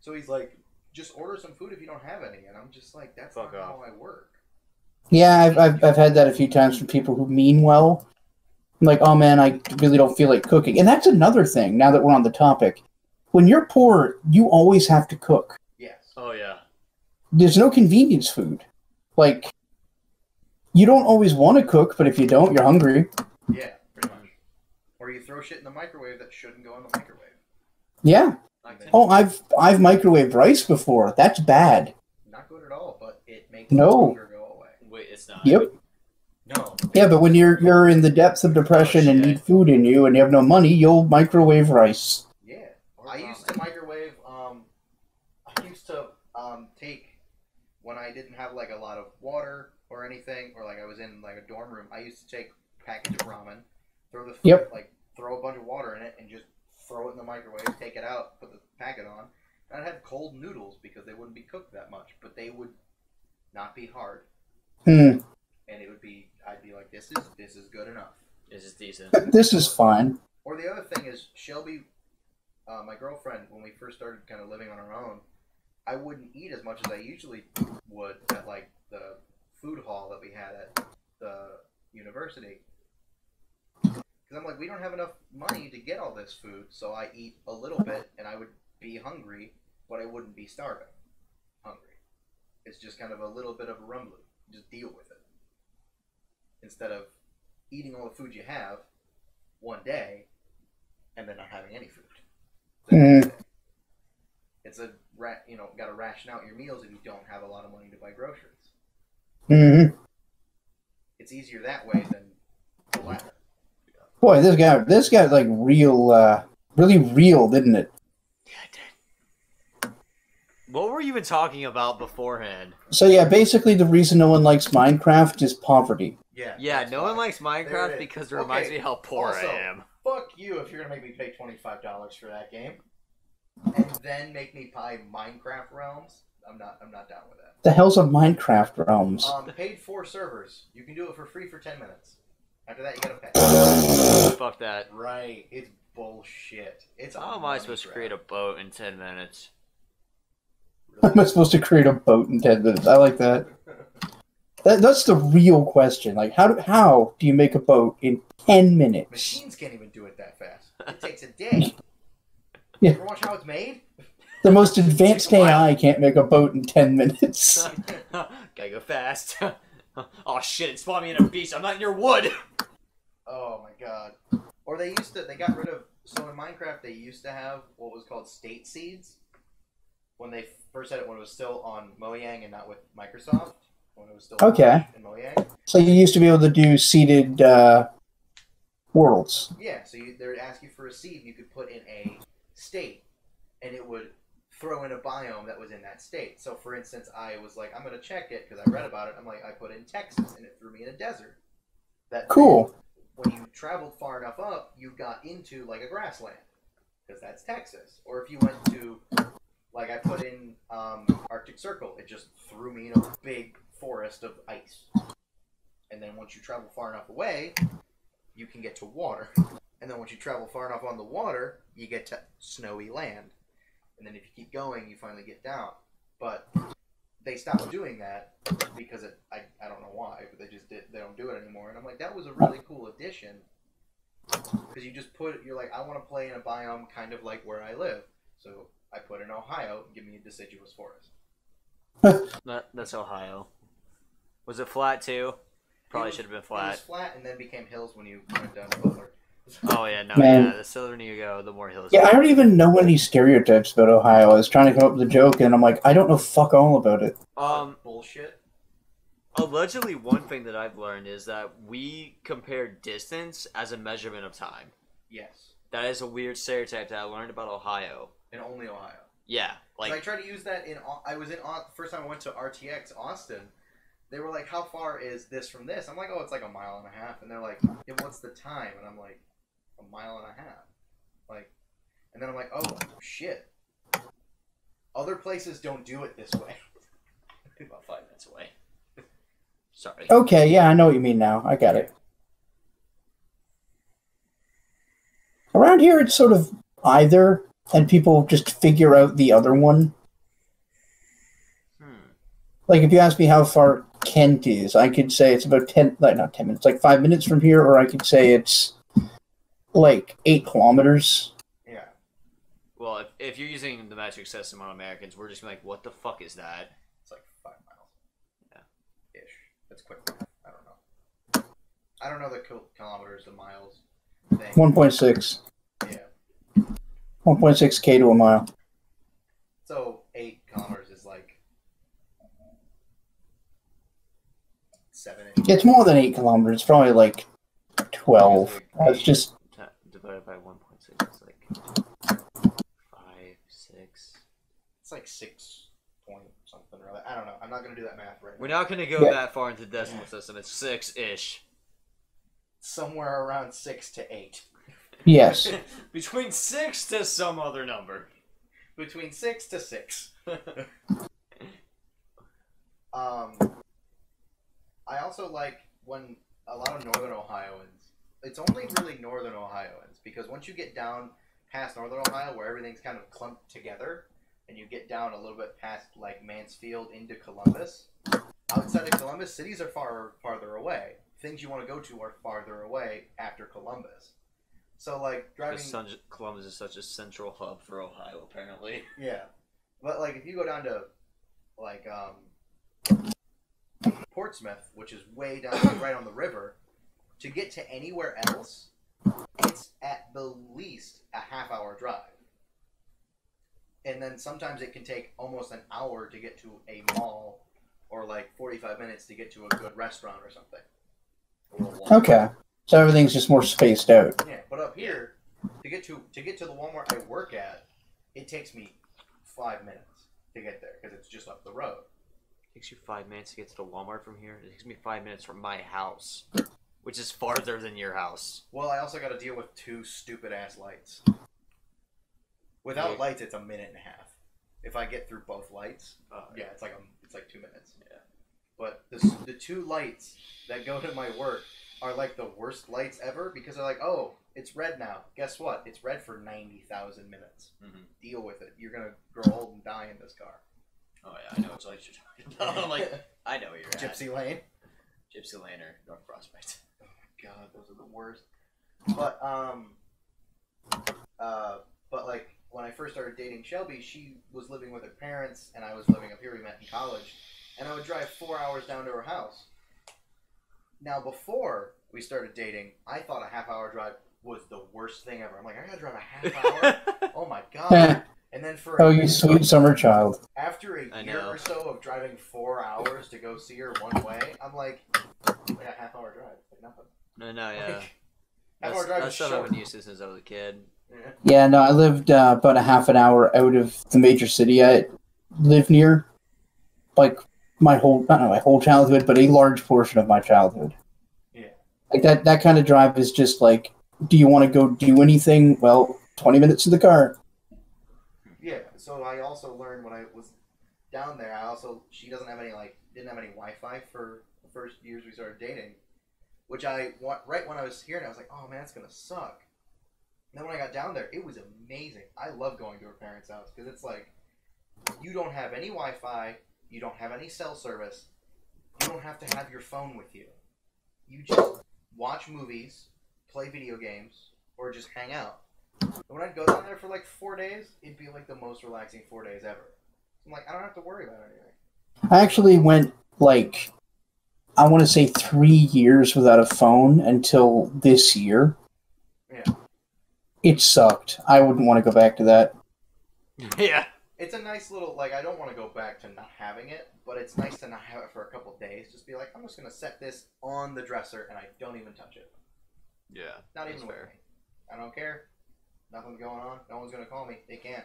So he's like, just order some food if you don't have any. And I'm just like, that's Fuck not off. how I work. Yeah, I've had that a few times from people who mean well. I'm like, oh man, I really don't feel like cooking. And that's another thing, now that we're on the topic. When you're poor, you always have to cook. Yes. Oh, yeah. There's no convenience food. Like, you don't always want to cook, but if you don't, you're hungry. Yeah, pretty much. Or you throw shit in the microwave that shouldn't go in the microwave. Yeah. Oh, I've microwaved rice before. That's bad. Not good at all, but it makes hunger go away. Wait, it's not. Yep. No. Yeah, but when you're in the depths of depression and need food in you and you have no money, you'll microwave rice. Yeah. I used to microwave, take, when I didn't have, like, a lot of water or anything, or, like, I was in, like, a dorm room, I used to take a package of ramen, throw a bunch of water in it, and just throw it in the microwave, take it out, put the packet on, and I'd have cold noodles because they wouldn't be cooked that much, but they would not be hard. And it would be, I'd be like, this is good enough. This is decent. This is fine. Or the other thing is, Shelby, my girlfriend, when we first started kind of living on our own, I wouldn't eat as much as I usually would at, like, the food hall that we had at the university. Because I'm like, we don't have enough money to get all this food, so I eat a little bit, and I would be hungry, but I wouldn't be starving hungry. It's just kind of a little bit of a rumbly. Just deal with it. Instead of eating all the food you have one day, and then not having any food. It's got to ration out your meals if you don't have a lot of money to buy groceries. It's easier that way than the latter. Boy, this got like really real, didn't it? Yeah, it did. What were you even talking about beforehand? So yeah, basically the reason no one likes Minecraft is poverty. Yeah, no one likes Minecraft because it reminds me how poor I am. Fuck you if you're gonna make me pay $25 for that game, and then make me buy Minecraft Realms. I'm not down with that. The hell's a Minecraft Realms? Paid for servers. You can do it for free for 10 minutes. After that, you gotta pay. Fuck that. Right. It's bullshit. How am I supposed to create a boat in 10 minutes? How am I supposed to create a boat in 10 minutes? I like that. That's the real question. Like, how do you make a boat in 10 minutes? Machines can't even do it that fast. It takes a day. Yeah. Ever watch how it's made? The most advanced AI can't make a boat in 10 minutes. Gotta go fast. Oh shit, it spawned me in a beach. I'm not in your wood. Oh my god. Or they got rid of, so in Minecraft they used to have what was called state seeds. When they first had it, when it was still on Mojang and not with Microsoft. When it was still Okay. in Mojang. So you used to be able to do seeded worlds. Yeah, so they would ask you for a seed and you could put in a state. And it would throw in a biome that was in that state. So, for instance, I was like, I'm going to check it because I read about it. I'm like, I put in Texas, and it threw me in a desert. Cool. When you traveled far enough up, you got into, like, a grassland because that's Texas. Or if you went to, like, I put in Arctic Circle, it just threw me in a big forest of ice. And then once you travel far enough away, you can get to water. And then once you travel far enough on the water, you get to snowy land. And then if you keep going, you finally get down. But they stopped doing that because I don't know why, but they don't do it anymore. And I'm like, that was a really cool addition. Because you just you're like, I want to play in a biome kind of like where I live. So I put in Ohio, give me a deciduous forest. That's Ohio. Was it flat too? Probably should have been flat. It was flat and then became hills when you went down to Butler. Oh yeah, no, Man. yeah. The southern you go, the more hills. Yeah, I don't even know any stereotypes about Ohio. I was trying to come up with a joke, and I'm like, I don't know fuck all about it. Bullshit. Allegedly, one thing that I've learned is that we compare distance as a measurement of time. Yes. That is a weird stereotype that I learned about Ohio. And only Ohio. Yeah, like I tried to use that the first time I went to RTX Austin. They were like, how far is this from this? I'm like, oh, it's like 1.5 miles. And they're like, yeah, what's the time? And I'm like, 1.5 miles. Like, and then I'm like, oh, shit. Other places don't do it this way. About 5 minutes away. Sorry. Okay, yeah, I know what you mean now. I got it. Around here, it's sort of either, and people just figure out the other one. Like, if you ask me how far Kent is, I could say it's about 10, like, not 10 minutes, like 5 minutes from here, or I could say it's like 8 kilometers. Yeah. Well, if you're using the metric system on Americans, we're just like, what the fuck is that? It's like 5 miles. Yeah. Ish. That's quick math. I don't know. I don't know the kilometers, the miles thing. 1.6. Yeah. 1.6K to a mile. So 8 kilometers is like 7-ish. It's more than 8 kilometers. It's probably like 12. It's just... Divided by 1.6, it's like 5, 6. It's like 6 point something or other. I don't know. I'm not going to do that math right now. We're not going to go that far into the decimal system. It's 6-ish. Somewhere around 6 to 8. Yes. Between 6 to some other number. Between 6 to 6. I also like when a lot of Northern Ohioans, it's only really Northern Ohioans, because once you get down past Northern Ohio where everything's kind of clumped together, and you get down a little bit past like Mansfield into Columbus, outside of Columbus, cities are farther away. Things you want to go to are farther away after Columbus. So like driving... Columbus is such a central hub for Ohio, apparently. Yeah. But like if you go down to like Portsmouth, which is way down right on the river, to get to anywhere else, it's at the least a half-hour drive. And then sometimes it can take almost an hour to get to a mall, or like 45 minutes to get to a good restaurant or something. Okay. So everything's just more spaced out. Yeah, but up here, to get to the Walmart I work at, it takes me 5 minutes to get there because it's just up the road. It takes you 5 minutes to get to the Walmart from here. It takes me 5 minutes from my house, which is farther than your house. Well, I also got to deal with 2 stupid ass lights. Without lights, it's a minute and a half. If I get through both lights, yeah, it's like 2 minutes. Yeah. But the 2 lights that go to my work are like the worst lights ever because they're like, oh, it's red now. Guess what? It's red for 90,000 minutes. Mm-hmm. Deal with it. You're gonna grow old and die in this car. Oh yeah, I know what lights you're talking about. I'm like, I know where you're Gypsy Lane. Gypsy Lane or North Prospect. Oh my god, those are the worst. But like when I first started dating Shelby, she was living with her parents, and I was living up here. We met in college, and I would drive 4 hours down to her house. Now, before we started dating, I thought a half-hour drive was the worst thing ever. I'm like, I gotta drive a half hour? Oh my god. And then for you sweet summer child. After a year or so of driving 4 hours to go see her one way, I'm like a half-hour drive. It's like nothing. No, yeah. Like, half-hour drive is short. That's what I've been used to since I was a kid. Yeah, no, I lived about a half an hour out of the major city I lived near. Like, not my whole childhood, but a large portion of my childhood. Yeah. Like, that kind of drive is just like, do you want to go do anything? Well, 20 minutes to the car. Yeah, so I also learned when I was down there, she didn't have any Wi-Fi for the first years we started dating, which right when I was hearing it, I was like, oh man, it's going to suck. And then when I got down there, it was amazing. I love going to her parents' house because it's like, you don't have any Wi-Fi, you don't have any cell service, you don't have to have your phone with you. You just watch movies, play video games, or just hang out. And when I'd go down there for like 4 days, it'd be like the most relaxing 4 days ever. I'm like, I don't have to worry about anything. I actually went like, I want to say 3 years without a phone until this year. Yeah. It sucked. I wouldn't want to go back to that. Yeah. It's a nice little, like, I don't want to go back to not having it, but it's nice to not have it for a couple days. Just be like, I'm just going to set this on the dresser and I don't even touch it. Yeah. Not even with me. I don't care. Nothing's going on. No one's going to call me. They can't.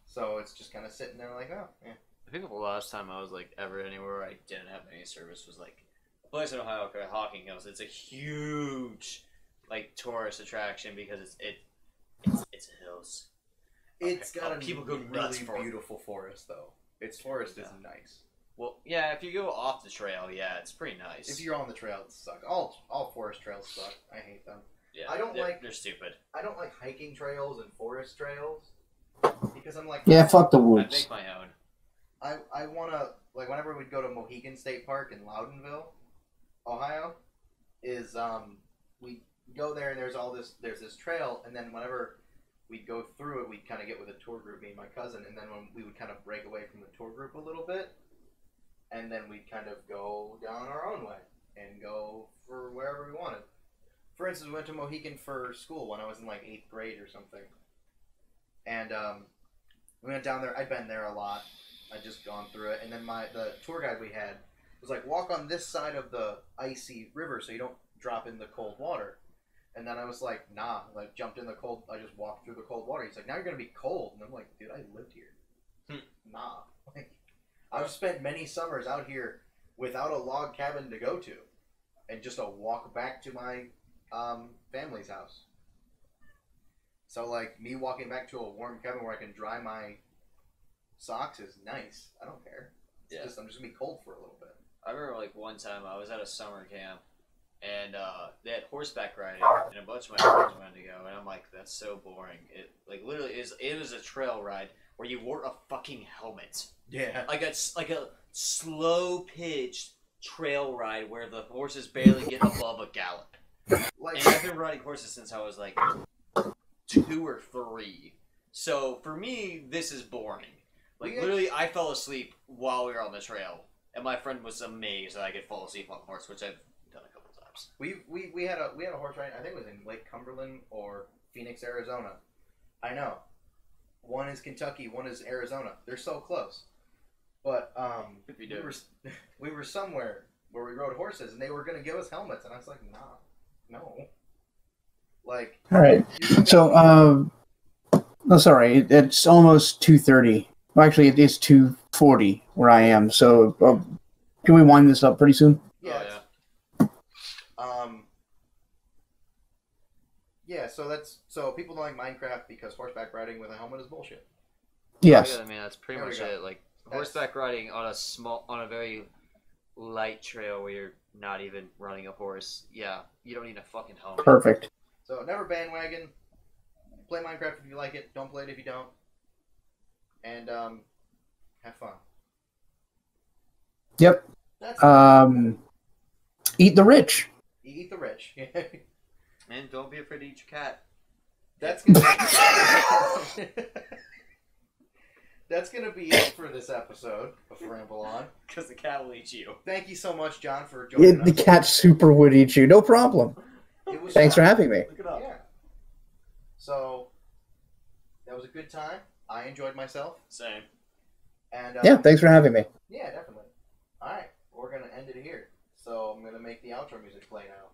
So it's just kind of sitting there like, oh, yeah. I think the last time I was like ever anywhere I didn't have any service was like a place in Ohio called Hocking Hills. It's a huge like tourist attraction because it's hills. It's got a people go really nuts for beautiful forest though. Its forest is nice. Well, yeah, if you go off the trail, yeah, it's pretty nice. If you're on the trail, it sucks. All forest trails suck. I hate them. Yeah, they're stupid. I don't like hiking trails and forest trails because I'm like, yeah, fuck the I woods. make my own. I wanna, like, whenever we'd go to Mohegan State Park in Loudonville, Ohio, is we go there and there's this trail, and then whenever we'd go through it, we'd kind of get with a tour group, me and my cousin, and then when we would kind of break away from the tour group a little bit, and then we'd kind of go down our own way and go for wherever we wanted. For instance, we went to Mohegan for school when I was in like 8th grade or something, and we went down there. I'd been there a lot. I'd just gone through it, and then the tour guide we had was like, walk on this side of the icy river so you don't drop in the cold water. And then I was like, nah, like jumped in the cold. I just walked through the cold water. He's like, now you're gonna be cold, and I'm like, dude, I lived here. Nah, like I've spent many summers out here without a log cabin to go to, and just a walk back to my family's house. So like me walking back to a warm cabin where I can dry my socks is nice. I don't care. I'm just gonna be cold for a little bit. I remember like one time I was at a summer camp, and they had horseback riding, and a bunch of my friends wanted to go, and I'm like, that's so boring. It like literally it was a trail ride where you wore a fucking helmet. Yeah. Like a slow pitched trail ride where the horses barely get above a gallop. Like, and I've been riding horses since I was like 2 or 3. So for me, this is boring. Like literally, I fell asleep while we were on the trail, and my friend was amazed that I could fall asleep on a horse, which I've done a couple times. We had a horse ride. I think it was in Lake Cumberland or Phoenix, Arizona. I know. One is Kentucky, one is Arizona. They're so close. But we were somewhere where we rode horses, and they were going to give us helmets, and I was like, nah, no. Like, all right. So, sorry, it's almost 2:30. Well, actually, it is 2:40 where I am. So, can we wind this up pretty soon? Yeah. Yeah. So people don't like Minecraft because horseback riding with a helmet is bullshit. Yes. I mean, that's pretty much it. Like horseback riding on a very light trail where you're not even running a horse. Yeah, you don't need a fucking helmet. Perfect. So never bandwagon. Play Minecraft if you like it. Don't play it if you don't. And have fun. Yep. Eat the rich. Eat the rich. And don't be afraid to eat your cat. That's gonna be it for this episode of Ramble On. Because the cat will eat you. Thank you so much, John, for joining us. The cat super would eat you. No problem. Thanks for having me. Look it up. Yeah. So that was a good time. I enjoyed myself. Same. And yeah, thanks for having me. Yeah, definitely. All right, we're gonna end it here. So I'm gonna make the outro music play now.